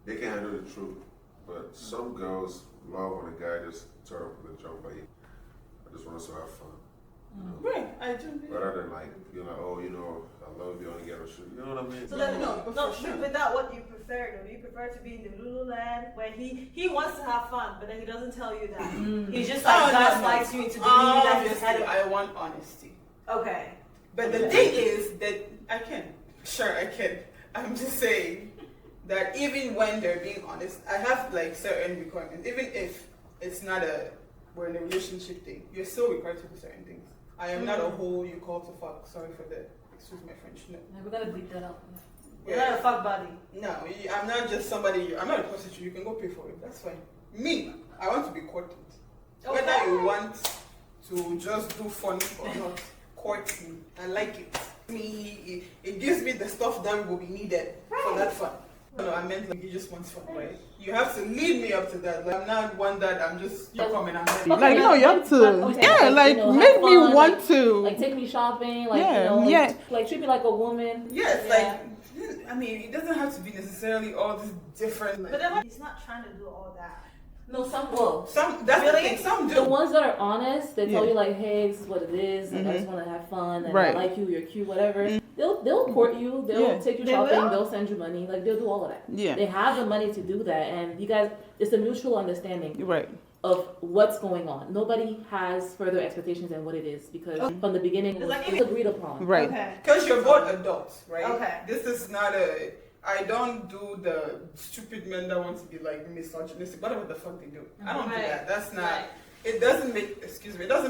S3: they can handle the truth. But some girls love when a guy just turn up with a jump like, I just want us to have fun.
S4: Right, I do.
S3: Rather than I love you, I only get a shoot. You know what I mean?
S2: So then,
S4: No,
S2: with that, what do you prefer? Do you prefer to be in the Lululand where he wants to have fun, but then he doesn't tell you that? He's just gaslights you into believing that he's had it.
S4: I want honesty.
S2: Okay.
S4: But the thing is that I can. Sure, I can. I'm just saying that even when they're being honest, I have certain requirements. Even if it's not we're in a relationship thing, you're still required to do certain things. I am not a hoe you call to fuck. Sorry for that. Excuse my French. No.
S1: We gotta bleep that out.
S2: You're not a fuck buddy.
S4: No, I'm not just somebody. I'm not a prostitute. You can go pay for it. That's fine. Me, I want to be courted.
S2: Okay.
S4: Whether you want to just do fun or not, court me. I like it. It gives me the stuff that will be needed for that fun. No, I meant you just want fun, right? You have to lead me up to that. I'm not one that I'm just you're coming. I'm ready.
S5: You have to, make me want to.
S1: Take me shopping, treat me like a woman.
S4: Yes, it doesn't have to be necessarily all this different.
S2: But then he's not trying to do all that.
S1: No, some
S4: that's really? The thing, some do.
S1: The ones that are honest, they tell you hey, this is what it is, and I just want to have fun, and I like you, you're cute, whatever. They'll court you, they'll take you shopping, they'll send you money, they'll do all of that.
S5: Yeah.
S1: They have the money to do that, and you guys, it's a mutual understanding.
S5: Right.
S1: Of what's going on. Nobody has further expectations than what it is because from the beginning it was agreed upon.
S5: Right.
S4: Because you're both adults, right?
S2: Okay.
S4: This is not I don't do the stupid men that want to be misogynistic, whatever the fuck they do. I don't do that. That's not, it doesn't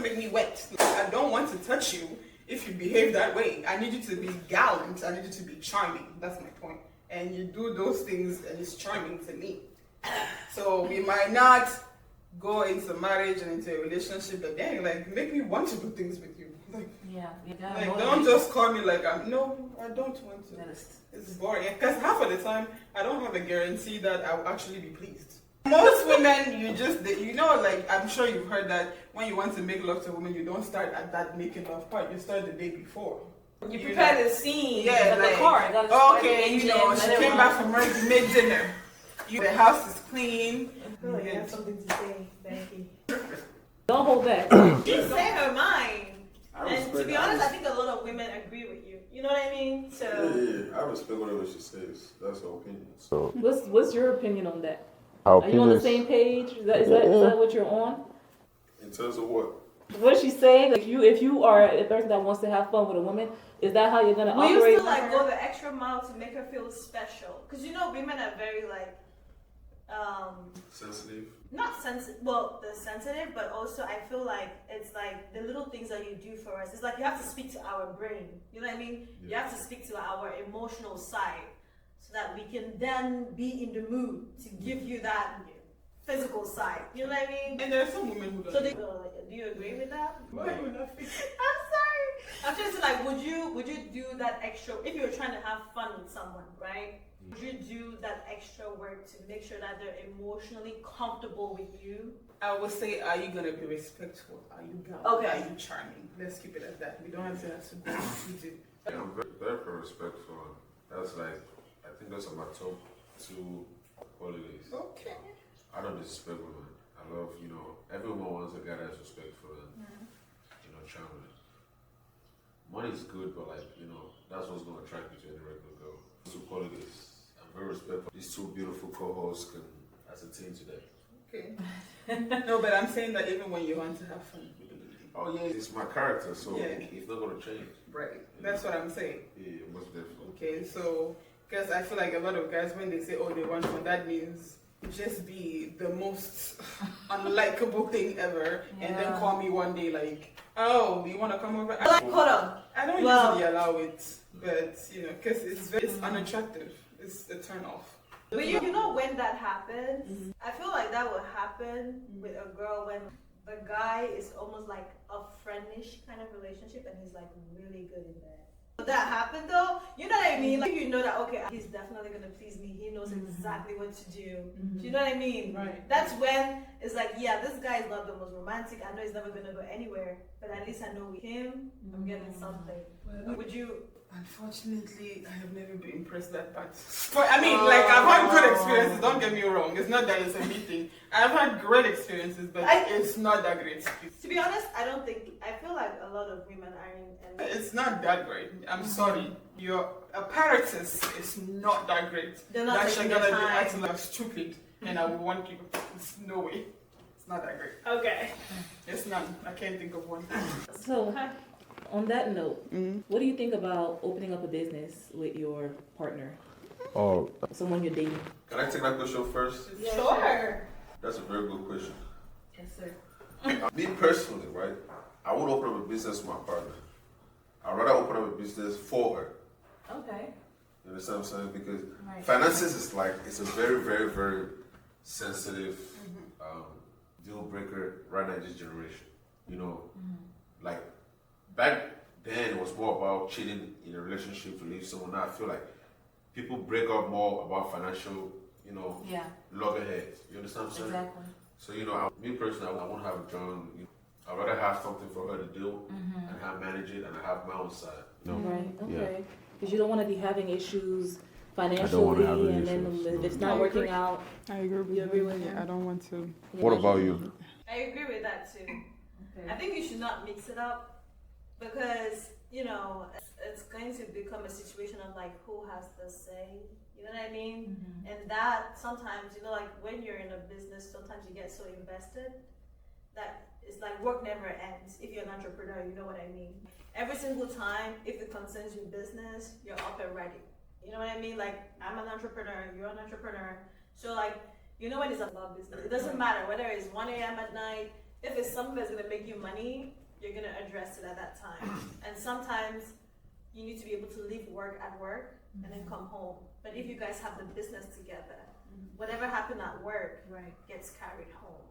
S4: make me wet. I don't want to touch you if you behave that way. I need you to be gallant. I need you to be charming. That's my point. and you do those things, and it's charming to me. So we might not go into marriage and into a relationship, but then like make me want to do things with you. Like,
S1: Yeah.
S4: like don't just call me like no, I don't want to. It's boring because half of the time I don't have a guarantee that I'll actually be pleased. Most women, like I'm sure you've heard that when you want to make love to a woman, you don't start at that making love part. You start the day before.
S2: You prepare the scene.
S4: Yeah,
S1: Like
S4: like,
S1: the car.
S4: okay, she came back from work, you made dinner. The house is clean.
S2: Oh, you have something to say, Becky.
S1: Don't hold back.
S2: She say her mind. And to
S3: respect-
S2: be honest, I think a lot of women agree with you. You know what I mean? So
S3: I respect whatever she says. That's her opinion.
S6: So
S1: What's your opinion on that?
S6: our
S1: Are you on the
S6: opinions.
S1: same page? Is that what you're on?
S3: In terms of what?
S1: What is she saying? Like if you are a person that wants to have fun with a woman, is that how you're gonna
S2: will you
S1: operate?
S2: still like go the extra mile to make her feel special? Because women are very like
S3: Sensitive.
S2: not sensitive. Well, they're sensitive, but also I feel like it's like the little things that you do for us. It's like you have to speak to our brain. You know what I mean? You have to speak to our emotional side so that we can then be in the mood to give you that physical side. You know what I mean?
S4: And there are some women who don't.
S2: So do you agree with that?
S4: Why are you laughing?
S2: I'm sorry. I'm just saying, like, would you do that extra if you were trying to have fun with someone, right? Would you do that extra work to make sure that they're emotionally comfortable with you?
S4: I would say, are you gonna be respectful? Are you gallant?
S2: Okay.
S4: Are you charming? Let's keep it at that. We don't have to go into it.
S3: Yeah, I'm very, very respectful. That's like, I think those are my top 2 qualities.
S4: Okay.
S3: I don't disrespect women. I love, every woman wants a guy that's respectful and, charming. Money is good, but that's what's going to attract you to any regular girl. 2 qualities. I'm very respectful. These 2 beautiful co-hosts can ascertain today.
S4: Okay. No, but I'm saying that even when you want to have fun.
S3: Oh yeah, it's my character, so
S4: Yeah.
S3: it's not going to change.
S4: Right. That's what I'm saying.
S3: Yeah, most definitely.
S4: Okay, so, because I feel like a lot of guys, when they say, oh, they want fun, that means just be the most unlikable thing ever, and then call me one day like, oh, you want to come over?
S2: Hold on.
S4: I don't usually allow it, but, because it's unattractive. It's a turn off.
S2: But you know when that happens, I feel like that would happen with a girl when the guy is almost like a friendish kind of relationship and he's like really good in bed. Would that happen though? You know what I mean? Like you know that okay, he's definitely gonna please me. He knows exactly what to do. Do you know what I mean?
S4: Right.
S2: That's when it's like, yeah, this guy is not the most romantic. I know he's never gonna go anywhere, but at least I know with him, I'm getting something. Would you?
S4: Unfortunately, I have never been impressed that part. But I mean, like, I've had good experiences, don't get me wrong. It's not that it's a meeting. I've had great experiences, but it's not that great.
S2: To be honest, I feel like a lot of women are in.
S4: It's not that great. I'm sorry. Your apparatus is not that great.
S2: They're not
S4: That
S2: taking
S4: you're
S2: their
S4: gonna be
S2: time.
S4: acting like stupid, and I will want you. It's no way. It's not that great.
S2: Okay.
S4: It's none. I can't think of one.
S1: So, on that note, what do you think about opening up a business with your partner,
S6: Oh,
S1: someone you're dating?
S3: Can I take that question first?
S2: Yeah, sure.
S3: That's a very good question.
S1: Yes, sir.
S3: Me personally, right? I would open up a business with my partner. I'd rather open up a business for her.
S1: Okay.
S3: You understand what I'm saying? Because
S1: Right.
S3: finances is it's a very, very, very sensitive deal breaker right now in this generation. Like back then it was more about cheating in a relationship to leave someone. Now I feel like people break up more about financial,
S1: Yeah.
S3: loggerheads. You understand what I'm saying?
S1: Exactly.
S3: So, me personally, I won't have a John. I'd rather have something for her to do and have manage it and I have my own side.
S1: Right.
S6: Yeah.
S1: Okay. Because you don't want to be having issues
S6: wanna
S1: financially,
S6: have any
S1: and then
S6: issues,
S1: if it's
S4: no.
S1: not
S4: I
S1: working
S4: agree.
S1: out.
S5: I agree with
S1: You agree with
S5: Yeah,
S1: him?
S5: I don't want to.
S6: what about you?
S2: I agree with that too.
S1: Okay.
S2: I think you should not mix it up because, it's going to become a situation of like who has the say. You know what I mean? And that sometimes, like when you're in a business, sometimes you get so invested that it's like work never ends. If you're an entrepreneur, you know what I mean. Every single time, if it concerns your business, you're up and ready. You know what I mean? Like I'm an entrepreneur, you're an entrepreneur. So like, when it's about business, it doesn't matter whether it's 1 a.m. at night. If it's something that's gonna make you money, you're gonna address it at that time. And sometimes you need to be able to leave work at work and then come home. But if you guys have the business together, whatever happened at work
S1: Right.
S2: gets carried home.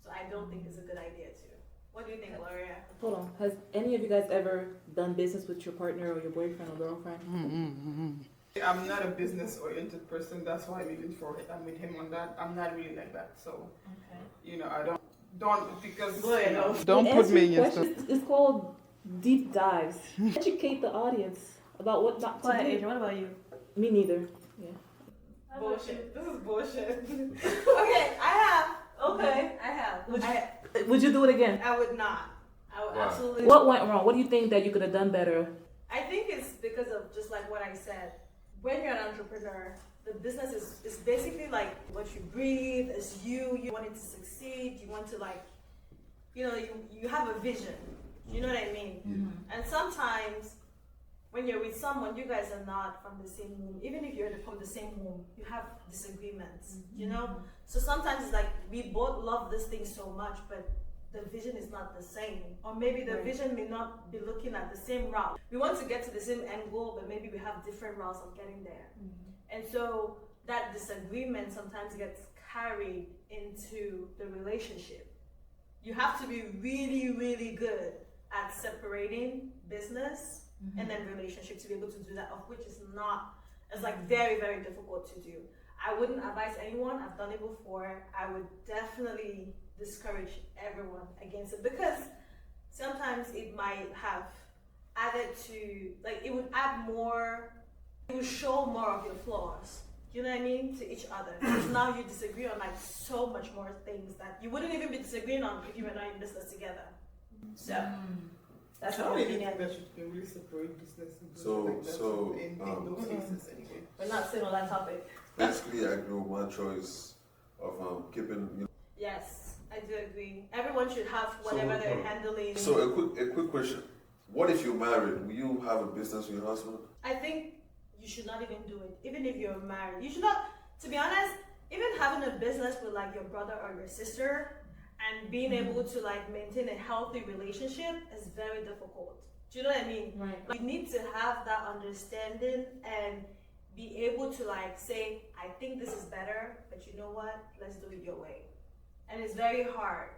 S2: So I don't think it's a good idea too. What do you think, Gloria?
S1: Hold on. Has any of you guys ever done business with your partner or your boyfriend or girlfriend?
S4: I'm not a business-oriented person. That's why I'm with him on that. I'm not really like that. So, I don't because
S5: Don't
S1: In
S5: put me in
S1: answering
S5: your stuff.
S1: questions, it's called deep dives. Educate the audience about what not to do.
S2: Adrian, what about you?
S1: Me neither. Yeah.
S2: Bullshit. This is bullshit. I have.
S1: Would you do it again?
S2: I would not. I would
S3: Why?
S2: absolutely.
S1: What went wrong? What do you think that you could have done better?
S2: I think it's because of just like what I said. When you're an entrepreneur, the business is basically like what you breathe. It's you. You want it to succeed. You want to you have a vision. You know what I mean? And sometimes when you're with someone, you guys are not from the same womb. Even if you're from the same womb, you have disagreements. You know. So sometimes it's like we both love this thing so much, but the vision is not the same, or maybe the vision may not be looking at the same route. We want to get to the same end goal, but maybe we have different routes of getting there. And so that disagreement sometimes gets carried into the relationship. You have to be really, really good at separating business and then relationship to be able to do that, of which is not, it's like very, very difficult to do. I wouldn't advise anyone, I've done it before. I would definitely discourage everyone against it because sometimes it might have added to, like it would add more, it would show more of your flaws, you know what I mean, to each other. Because now you disagree on like so much more things that you wouldn't even be disagreeing on if you were not in business together. So that's
S4: I
S2: my
S4: don't really
S2: opinion.
S4: think that you can really separate business and
S3: So-
S4: like that.
S3: so,
S4: in those cases anyway.
S2: We're not sitting on that topic.
S3: Basically, I agree with my choice of keeping.
S2: Yes, I do agree. Everyone should have whatever they're handling.
S3: So a quick question: what if you're married? Will you have a business with your husband?
S2: I think you should not even do it. Even if you're married, you should not. To be honest, even having a business with like your brother or your sister and being able to like maintain a healthy relationship is very difficult. Do you know what I mean?
S1: Right.
S2: Like, you need to have that understanding and be able to like say, I think this is better, but you know what? Let's do it your way. And it's very hard,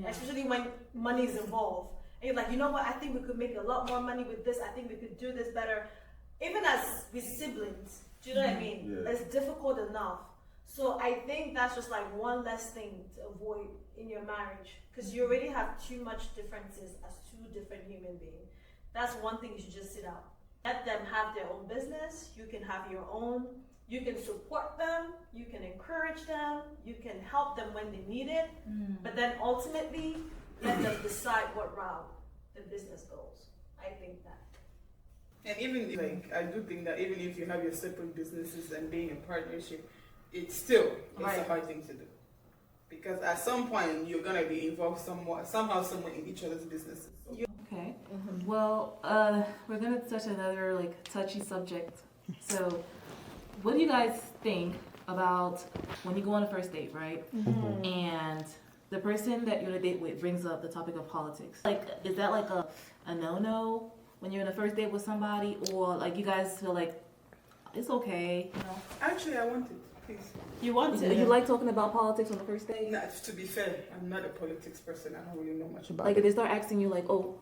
S2: especially when money is involved. And you're like, you know what? I think we could make a lot more money with this. I think we could do this better. Even as with siblings, do you know what I mean?
S3: Yeah.
S2: It's difficult enough. So I think that's just like one less thing to avoid in your marriage, because you already have too much differences as two different human beings. That's one thing you should just sit out. Let them have their own business. You can have your own. You can support them. You can encourage them. You can help them when they need it. But then ultimately, let them decide what route the business goes. I think that.
S4: And even like I do think that even if you have your separate businesses and being in partnership, it's still a hard thing to do. Because at some point you're gonna be involved somehow in each other's businesses. So.
S1: Okay. Well, we're gonna touch another like touchy subject. So, what do you guys think about when you go on a first date, right? And the person that you're on a date with brings up the topic of politics. Like, is that like a no-no when you're on a first date with somebody, or like you guys feel like it's okay, you know?
S4: Actually, I want it, please.
S2: You want
S1: Do you like talking about politics on the first date?
S4: No, to be fair, I'm not a politics person. I don't really know much about
S1: Like,
S4: it.
S1: if they start asking you like, oh,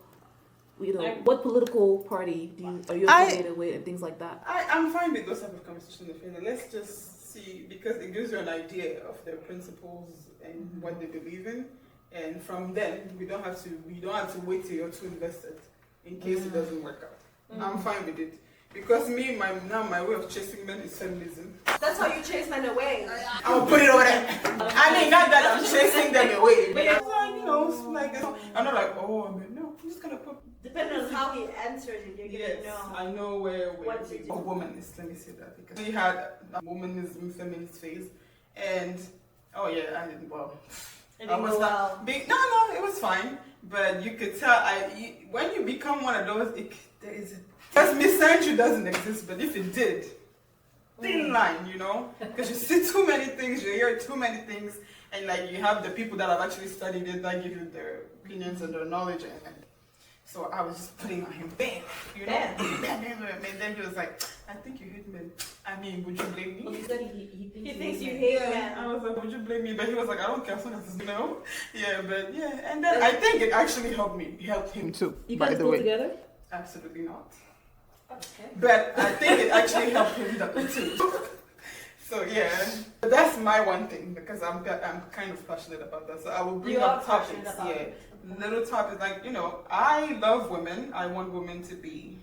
S1: you know,
S2: Like-
S1: what political party are you affiliated with, and things like that.
S4: I'm fine with those type of conversations. Let's just see, because it gives you an idea of their principles and what they believe in, and from then you don't have to wait till you're too invested in case it doesn't work out. I'm fine with it, because my way of chasing men is feminism.
S2: That's how you chase men away.
S4: I'll put it over there. I mean, not that I'm chasing them away, but I'm not like, oh man, no, I'm just gonna put.
S2: Depending on how he answers it, you're
S4: Yes,
S2: gonna know.
S4: I know where
S2: What to do.
S4: a womanist, let me say that, because we had a womanism, feminist phase, and
S2: It didn't go well.
S4: No, it was fine, but you could tell, when you become one of those, because misandry doesn't exist, but if it did, thin line, you know, because you see too many things, you hear too many things, and like you have the people that have actually studied it that give you their opinions and their knowledge, and So I was just putting on him, bam, you know, bam. And then he was like, I think you hate men. I mean, would you blame
S1: Well,
S4: me?
S1: he said he
S2: thinks you hate
S4: Yeah,
S2: men.
S4: I was like, would you blame me? But he was like, I don't care, as long as it's no. Yeah, but yeah, and then I think it actually helped him too.
S1: You
S4: by
S1: guys
S4: the
S1: pulled
S4: way.
S1: together?
S4: Absolutely not.
S1: Okay.
S4: But I think it actually helped him too. So yeah, but that's my one thing because I'm kind of passionate about that. So I will bring
S2: You
S4: up
S2: are
S4: topics.
S2: passionate about
S4: Yeah,
S2: it.
S4: little topics like I love women. I want women to be,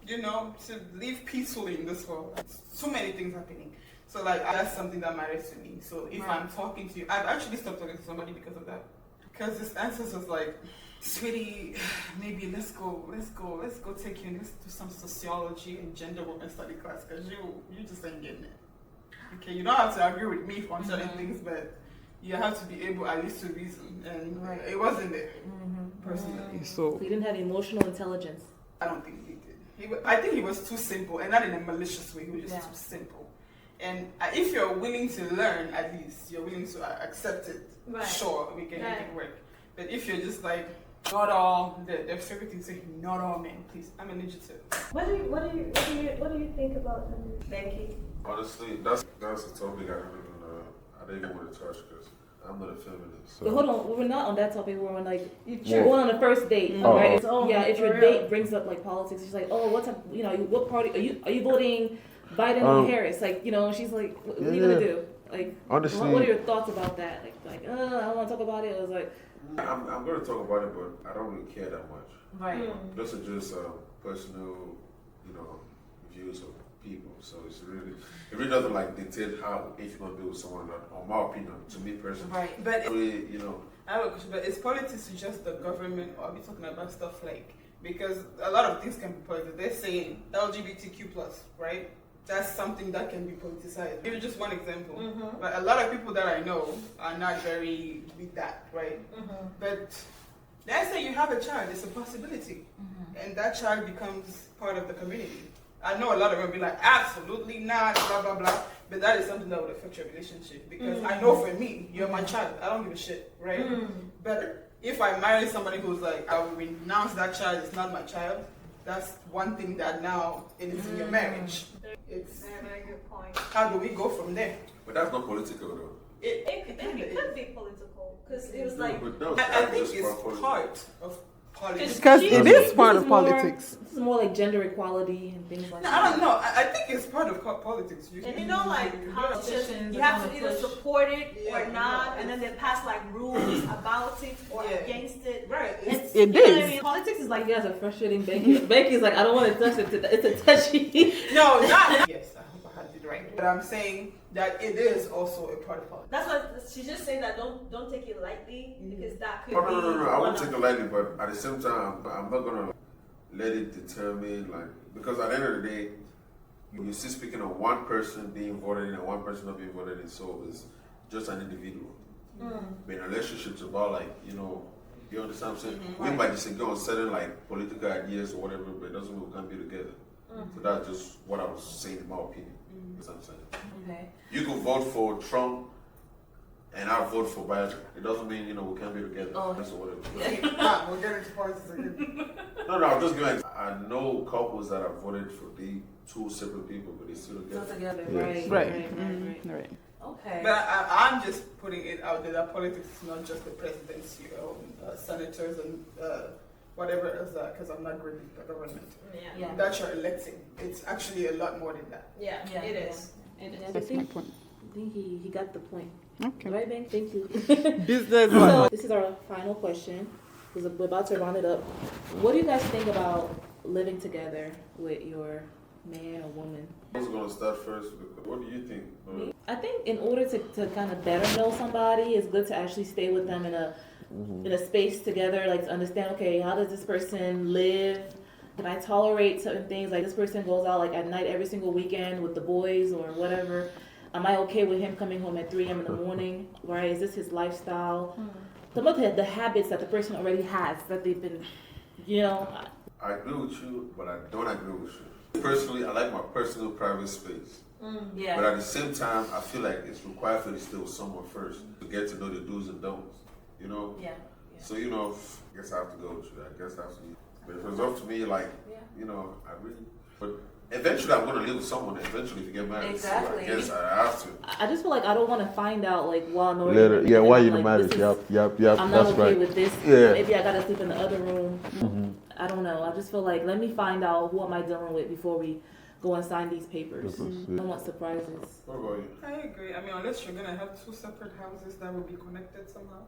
S4: to live peacefully in this world. So many things happening. So like that's something that matters to me. So if I'm talking to you, I've actually stopped talking to somebody because of that. Because his answers was like, sweetie, maybe let's go take you and let's do some sociology and gender work and study class because you just ain't getting it. Okay, you don't have to agree with me on certain things, but you have to be able at least to reason, and it wasn't there personally. So
S1: He didn't have emotional intelligence.
S4: I don't think he did. I think he was too simple, and not in a malicious way. He was just too simple. And if you're willing to learn, at least you're willing to accept it.
S2: Right.
S4: Sure, we can make it work. But if you're just like not all, their favorite thing to say not all men, please. I'm gonna need you to.
S2: What do you think about Becky?
S3: Honestly, that's a topic I don't even want to touch because I'm not a feminist.
S1: But hold on, we're not on that topic. We're on like
S3: Yeah.
S1: going on the first date,
S6: Oh.
S1: right?
S2: Oh,
S1: Yeah, if your
S2: for real.
S1: date brings up like politics, she's like, oh, what's up? What party are you voting Biden or Harris? Like, she's like, what are you gonna do? Like,
S6: Honestly,
S1: what are your thoughts about that? Like, I don't want to talk about it. I was like,
S3: I'm going to talk about it, but I don't really care that much.
S1: right.
S3: Those are just personal, views of people. So it really doesn't like dictate how if you're gonna be with someone. Or my opinion, to me personally,
S1: Right.
S4: But
S3: really,
S4: I have a question, but is politics just the government, or are we talking about stuff like, because a lot of things can be political. They're saying LGBTQ+, right? That's something that can be politicized. Give you just one example. But a lot of people that I know are not very with that, right? But let's say you have a child, it's a possibility. And that child becomes part of the community. I know a lot of them will be like, absolutely not, blah, blah, blah. But that is something that would affect your relationship. Because I know for me, you're my child. I don't give a shit, right? But if I marry somebody who's like, I will renounce that child, it's not my child, that's one thing that now it is in your marriage. It's
S2: Very good point.
S4: how do we go from there?
S3: but that's not political though.
S2: It could be political because it was like.
S3: But no,
S4: I
S3: that's
S4: think
S3: just
S4: it's
S3: political.
S4: part of politics.
S5: Because
S2: She-
S5: it
S1: This
S5: is part
S1: is
S5: of
S1: more-
S5: politics.
S1: This is more like gender equality and things like
S4: No,
S1: that.
S4: I don't know. I think it's part of politics.
S2: And like politicians,
S1: Politicians
S2: you
S1: are
S2: have to
S1: gonna
S2: either
S1: push.
S2: support it or
S4: Yeah,
S2: not, and then they pass like rules about it or
S4: Yeah.
S2: against it.
S4: Right.
S2: It's,
S5: It
S2: you know what I
S5: is.
S2: mean?
S1: Politics is like, you guys are frustrating Becky. Becky's like, I don't want to touch it. It's a touchy.
S4: No, not. Yes, I hope I had it right. But I'm saying that it is also a part of politics.
S2: That's what she's just saying, that don't take it lightly because that could
S3: Oh,
S2: be.
S3: no. I won't
S2: one
S3: take
S2: of-
S3: it lightly, but at the same time, I'm not gonna let it determine because at the end of the day, you're still speaking of one person being voted in and one person not being voted in. So it's just an individual. But in relationships about you understand what I'm saying? We might disagree on certain political ideas or whatever, but it doesn't mean we can't be together. So that's just what I was saying in my opinion. That's what I'm saying.
S1: Okay.
S3: You could vote for Trump and I vote for Biden. It doesn't mean we can't be together.
S1: Oh.
S3: That's whatever.
S4: We'll get into politics again.
S3: No, I'm just going. I know couples that have voted for the two separate people, but they still
S1: Still
S3: together.
S1: together,
S6: Yes.
S1: right?
S5: Right.
S1: Right.
S5: Right.
S1: Okay.
S4: But I'm just putting it out there that politics is not just the presidency or senators and whatever else, because I'm not great with the government.
S1: Yeah.
S4: That you're electing. It's actually a lot more than that.
S2: Yeah,
S1: Yeah.
S2: it is. It is.
S1: I
S5: That's my
S1: think,
S5: point.
S1: I think he got the point.
S5: Okay.
S1: Right, Ben? Thank you.
S5: Business.
S1: So this is our final question, because we're about to round it up. What do you guys think about living together with your man or woman?
S3: Who's going to start first? What do you think?
S1: I think in order to kind of better know somebody, it's good to actually stay with them in a space together, like to understand, okay, how does this person live? Can I tolerate certain things? Like this person goes out like at night every single weekend with the boys or whatever. Am I okay with him coming home at 3 a.m. in the morning? Right? Is this his lifestyle? Some of the habits that the person already has that they've been,
S3: I agree with you, but I don't agree with you. Personally, I like my personal private space.
S1: Yeah.
S3: But at the same time, I feel like it's required for you to stay with someone first to get to know the do's and don'ts.
S1: Yeah.
S3: So, you know, I guess I have to go with you. I guess that's me. But if it's up to me, like, you know, I really, but eventually I'm going to live with someone, eventually if you get married.
S1: Exactly.
S3: So I guess I have to.
S1: I just feel like I don't want to find out like while no.
S6: Later, yeah, why you the
S1: like,
S6: marriage?
S1: this is-
S6: Yep.
S1: I'm not
S6: That's
S1: okay
S6: right.
S1: with this.
S6: Yeah.
S1: Maybe I gotta sleep in the other room.
S6: Mm-hmm.
S1: I don't know. I just feel like let me find out who am I dealing with before we go and sign these papers. I don't want surprises.
S3: What about you?
S4: I agree. I mean, unless you're gonna have 2 separate houses that will be connected somehow.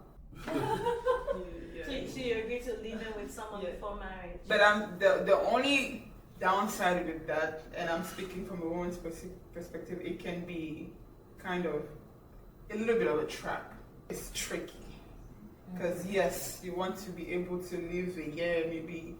S2: So you agree to live in with someone before marriage?
S4: But the only downside with that, and I'm speaking from a woman's perspective, it can be kind of a little bit of a trap. It's tricky. Because yes, you want to be able to live a year, maybe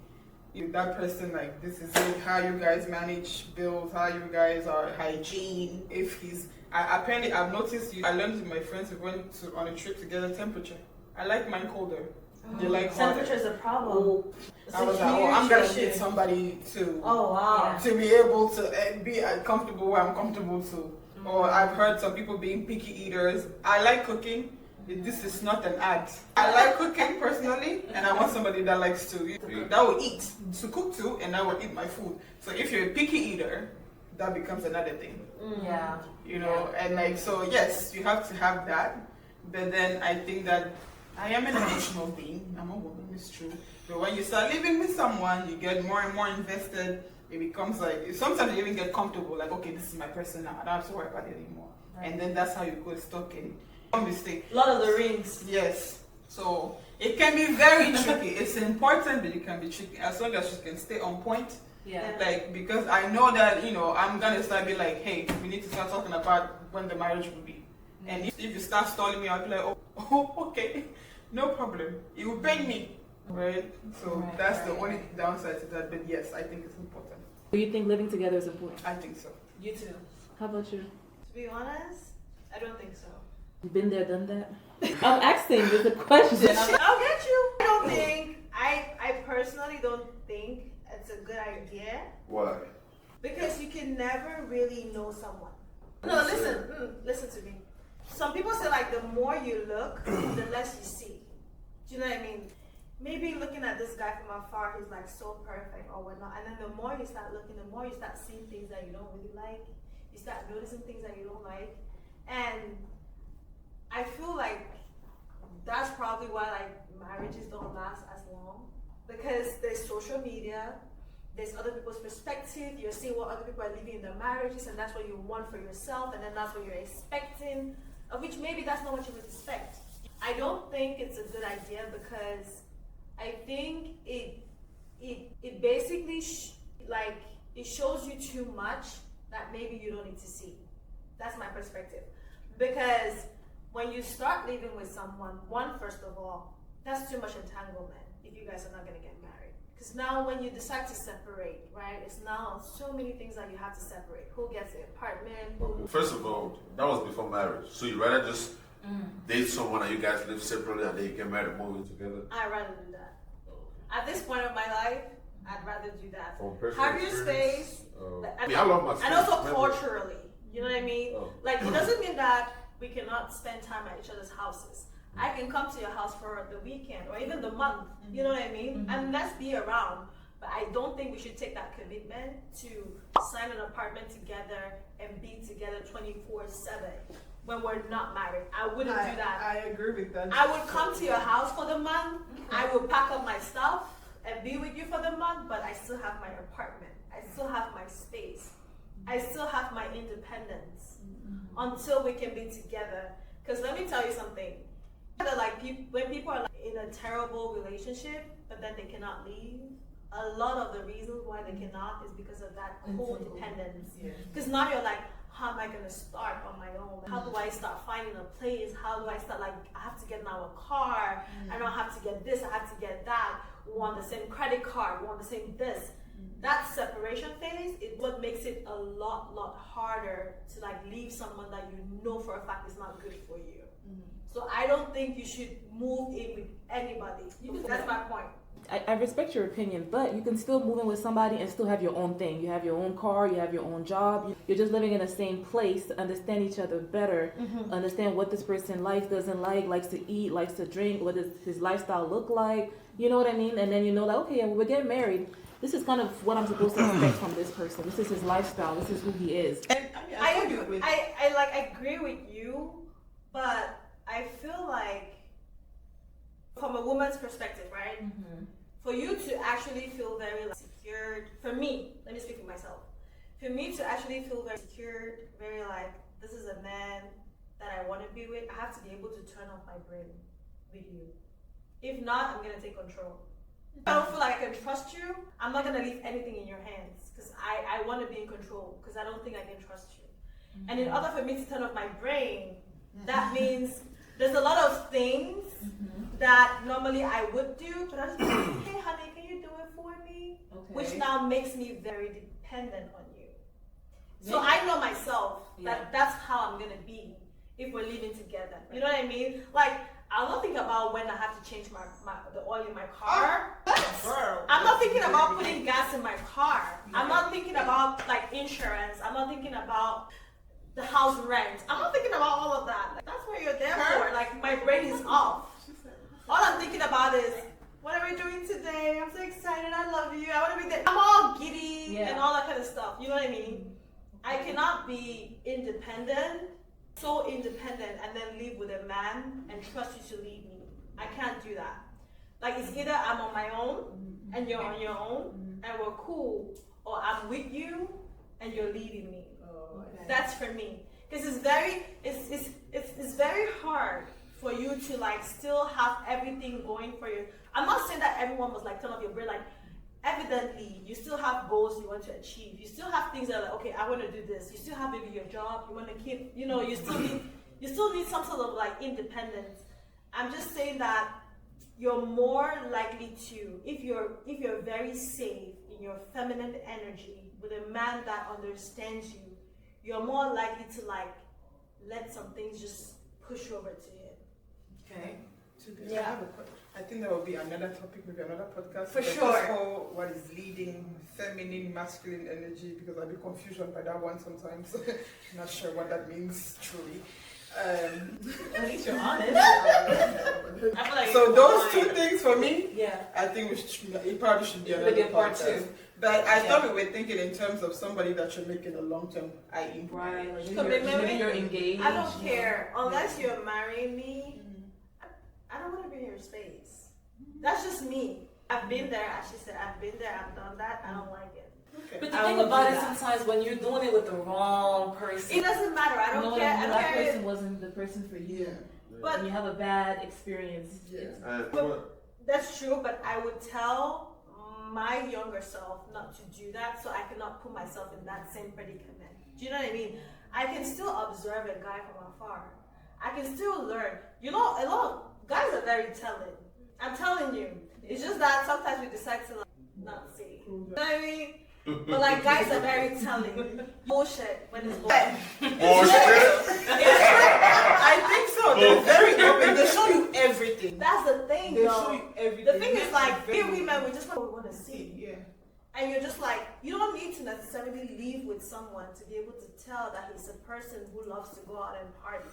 S4: with that person, like this is it, how you guys manage bills, how you guys are hygiene. If he's, apparently I've noticed, I learned with my friends who went on a trip together, temperature. I like mine colder. They like hotter.
S2: Temperature is a problem.
S4: I was like, I'm gonna get somebody to to be able to be comfortable where I'm comfortable too. Or I've heard some people being picky eaters. I like cooking. This is not an ad. I like cooking personally, and I want somebody that likes to that will eat, to cook too, and that will eat my food. So if you're a picky eater, that becomes another thing.
S1: Yeah.
S4: You know, and like so, yes, you have to have that. But then I think that I am an emotional being. I'm a woman, it's true. But when you start living with someone, you get more and more invested. It becomes like, sometimes you even get comfortable, like, okay, this is my person now. I don't have to worry about it anymore. Right. And then that's how you go stuck in mistake.
S2: Lord of the Rings.
S4: Yes. So it can be very tricky. It's important, but it can be tricky as long as you can stay on point.
S1: Yeah.
S4: Like, because I know that, you know, I'm gonna start be like, hey, we need to start talking about when the marriage will be. And if you start stalling me, I'll be like, oh, okay, no problem. It will pain me, right? So that's the only downside to that. But yes, I think it's important.
S1: Do you think living together is important?
S4: I think so.
S2: You too.
S1: How about you?
S2: To be honest, I don't think so.
S1: You've been there, done that? I'm asking you the question.
S2: I'll get you. I don't think, I personally don't think it's a good idea.
S3: Why?
S2: Because you can never really know someone. No, listen to me. Some people say like the more you look, the less you see. Do you know what I mean? Maybe looking at this guy from afar, he's like so perfect or whatnot. And then the more you start looking, the more you start seeing things that you don't really like. You start noticing things that you don't like. And I feel like that's probably why like marriages don't last as long. Because there's social media, there's other people's perspective, you're seeing what other people are living in their marriages, and that's what you want for yourself, and then that's what you're expecting, of which maybe that's not what you would expect. I don't think it's a good idea because I think it basically it shows you too much that maybe you don't need to see. That's my perspective. Because when you start living with someone, first of all, that's too much entanglement if you guys are not going to get married. Because now when you decide to separate, right, it's now so many things that you have to separate. Who gets the apartment?
S3: First of all, that was before marriage. So you rather just date someone and you guys live separately and then you get married and move in together?
S2: I'd rather do that. At this point of my life, I'd rather do that.
S3: From personal
S2: Have your
S3: experience?
S2: space.
S3: I love my space.
S2: And also culturally. You know what I mean?
S3: Oh.
S2: Like, it doesn't mean that we cannot spend time at each other's houses. I can come to your house for the weekend or even the month, you know what I mean? And let's be around. But I don't think we should take that commitment to sign an apartment together and be together 24/7 when we're not married. I wouldn't do that.
S4: I agree with that.
S2: I would come to your house for the month. I would pack up my stuff and be with you for the month, but I still have my apartment. I still have my space. I still have my independence until we can be together. Because let me tell you something. Like when people are like in a terrible relationship, but then they cannot leave, a lot of the reasons why they cannot is because of that codependence. Because now you're like, how am I going to start on my own? How do I start finding a place? How do I start, like, I have to get now a car. I don't have to get this, I have to get that. We want the same credit card, we want the same this. That separation phase is what makes it a lot harder to like leave someone that you know for a fact is not good for you. So I don't think you should move in with anybody. That's my point.
S1: I respect your opinion, but you can still move in with somebody and still have your own thing. You have your own car, you have your own job. You're just living in the same place to understand each other better, understand what this person likes, doesn't like, likes to eat, likes to drink, what does his lifestyle look like. You know what I mean? And then you know, like, okay, when we get married, this is kind of what I'm supposed to expect from this person. This is his lifestyle. This is who he is.
S4: And I
S2: agree with you, but I feel like from a woman's perspective, right? For you to actually feel very secured, for me, let me speak for myself. For me to actually feel very secured, very like, this is a man that I want to be with, I have to be able to turn off my brain with you. If not, I'm going to take control. If I don't feel like I can trust you, I'm not going to leave anything in your hands because I want to be in control because I don't think I can trust you. And in order for me to turn off my brain, that means there's a lot of things that normally I would do, but I just be like, hey honey, can you do it for me?
S1: Okay.
S2: Which now makes me very dependent on you. So I know myself that that's how I'm gonna be if we're living together. You know what I mean? Like, I'll not think about when I have to change the oil in my car. I'm not thinking about putting gas in my car. I'm not thinking about like insurance. I'm not thinking about the house rent. I'm not thinking about all of that. Like, that's what you're there for. Like, my brain is off. All I'm thinking about is, what are we doing today? I'm so excited. I love you. I want to be there. I'm all giddy and all that kind of stuff. You know what I mean? I cannot be independent, so independent, and then live with a man and trust you to lead me. I can't do that. Like, it's either I'm on my own and you're on your own and we're cool, or I'm with you and you're leading me. That's for me, because it's very hard for you to like still have everything going for you. I'm not saying that everyone must like turn off your brain. Like, evidently, you still have goals you want to achieve. You still have things that are like, okay, I want to do this. You still have maybe your job. You want to keep, you know, you still need some sort of like independence. I'm just saying that you're more likely to, if you're very safe in your feminine energy with a man that understands you, you're more likely to like let some things just push over to him.
S4: Okay. Yeah. I think that will be another topic, maybe another podcast.
S2: For
S4: like
S2: sure.
S4: This whole, what is leading, feminine, masculine energy, because I'll be confusion by that one sometimes. I'm not sure what that means truly.
S2: At least you're honest. I feel like
S4: so those two things for me,
S2: yeah,
S4: I think it probably should be another podcast. But I thought we were thinking in terms of somebody that you're making a long-term, i.e.
S1: Right, like
S2: maybe
S1: you're engaged.
S2: I don't care. Unless you're marrying me, I don't want to be in your space. That's just me. I've been there, as she said, I've been there, I've done that, I don't like it.
S4: Okay.
S7: But the thing about it, sometimes when you're doing it with the wrong person,
S2: It doesn't matter, I don't care. I don't
S1: that
S2: care.
S1: person wasn't the person for you.
S2: But
S1: When you have a bad experience,
S2: that's true, but I would tell my younger self not to do that, so I cannot put myself in that same predicament. Do you know what I mean? I can still observe a guy from afar. I can still learn. You know, a lot of guys are very telling. I'm telling you. It's just that sometimes we decide to like not say. You know what I mean? But like guys are very telling. Bullshit when it's bullshit.
S4: I think so. They're very open. They show you everything.
S2: That's the thing,
S4: They
S2: though.
S4: show you everything.
S2: The thing is like,
S4: Very
S2: we women, we just want to see.
S4: Yeah.
S2: And you're just like, you don't need to necessarily live with someone to be able to tell that he's a person who loves to go out and party.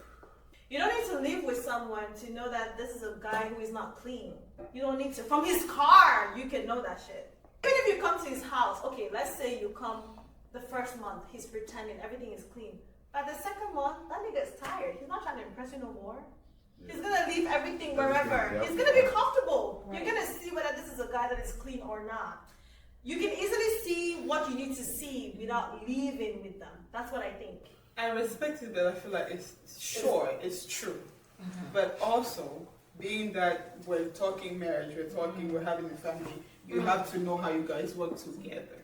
S2: You don't need to live with someone to know that this is a guy who is not clean. You don't need to. From his car, you can know that shit. Even if you come to his house, okay, let's say you come the first month, he's pretending everything is clean. By the second month, that nigga is tired. He's not trying to impress you no more. He's gonna leave everything wherever. He's gonna be comfortable. Right. You're gonna see whether this is a guy that is clean or not. You can easily see what you need to see without living with them. That's what I think.
S4: I respect it, but I feel like it's true. Mm-hmm. But also, being that we're talking marriage, we're having a family, you have to know how you guys work together.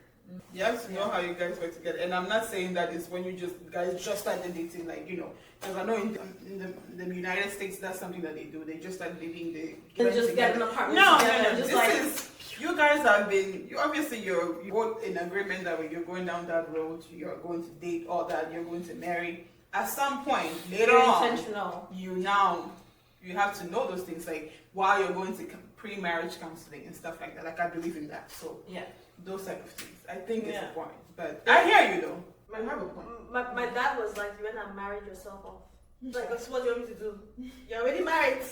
S4: You have to know how you guys work together. And I'm not saying that it's when guys just started dating, like, you know, because I know in the United States, that's something that they do. They just start living,
S2: they just get an apartment
S4: together. You guys have been, you're both in agreement that when you're going down that road, you're going to date, all that, you're going to marry. At some point, later on,
S2: intentional.
S4: you have to know those things, like while you're going to pre-marriage counseling and stuff like that. Like I believe in that. So
S7: Yeah.
S4: those type of things. I think it's
S2: Yeah.
S4: important. But I hear you though. I have a point.
S2: My dad was like, you went and married yourself off. Like, that's what you want me to do. You're already married.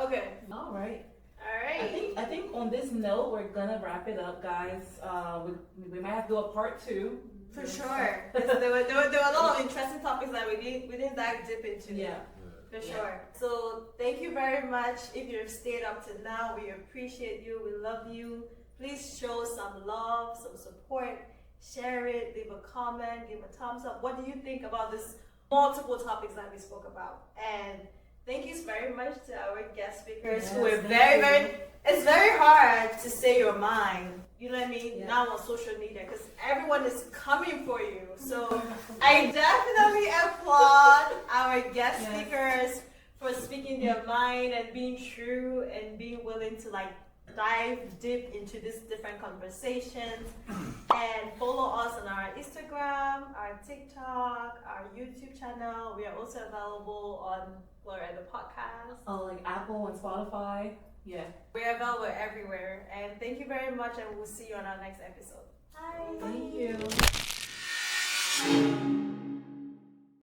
S2: Okay.
S1: All right.
S2: All right.
S1: I think on this note, we're gonna wrap it up, guys. We might have to do a part 2.
S2: For sure. There were a lot of interesting topics that we didn't dive deep into.
S1: Yeah.
S2: For sure. So thank you very much. If you've stayed up to now, we appreciate you. We love you. Please show some love, some support. Share it. Leave a comment. Give a thumbs up. What do you think about this multiple topics that we spoke about? And thank you very much to our guest speakers who were very. It's very hard to say your mind. You know what I mean?
S1: Yeah.
S2: Now on social media, because everyone is coming for you. So I definitely applaud our guest speakers for speaking their mind and being true and being willing to like dive deep into these different conversations. And follow us on our Instagram, our TikTok, our YouTube channel. We are also available on Gloria the podcast.
S1: Oh, like Apple and Spotify. Yeah.
S2: We're available everywhere. And thank you very much, and we'll see you on our next episode. Bye.
S1: Thank you.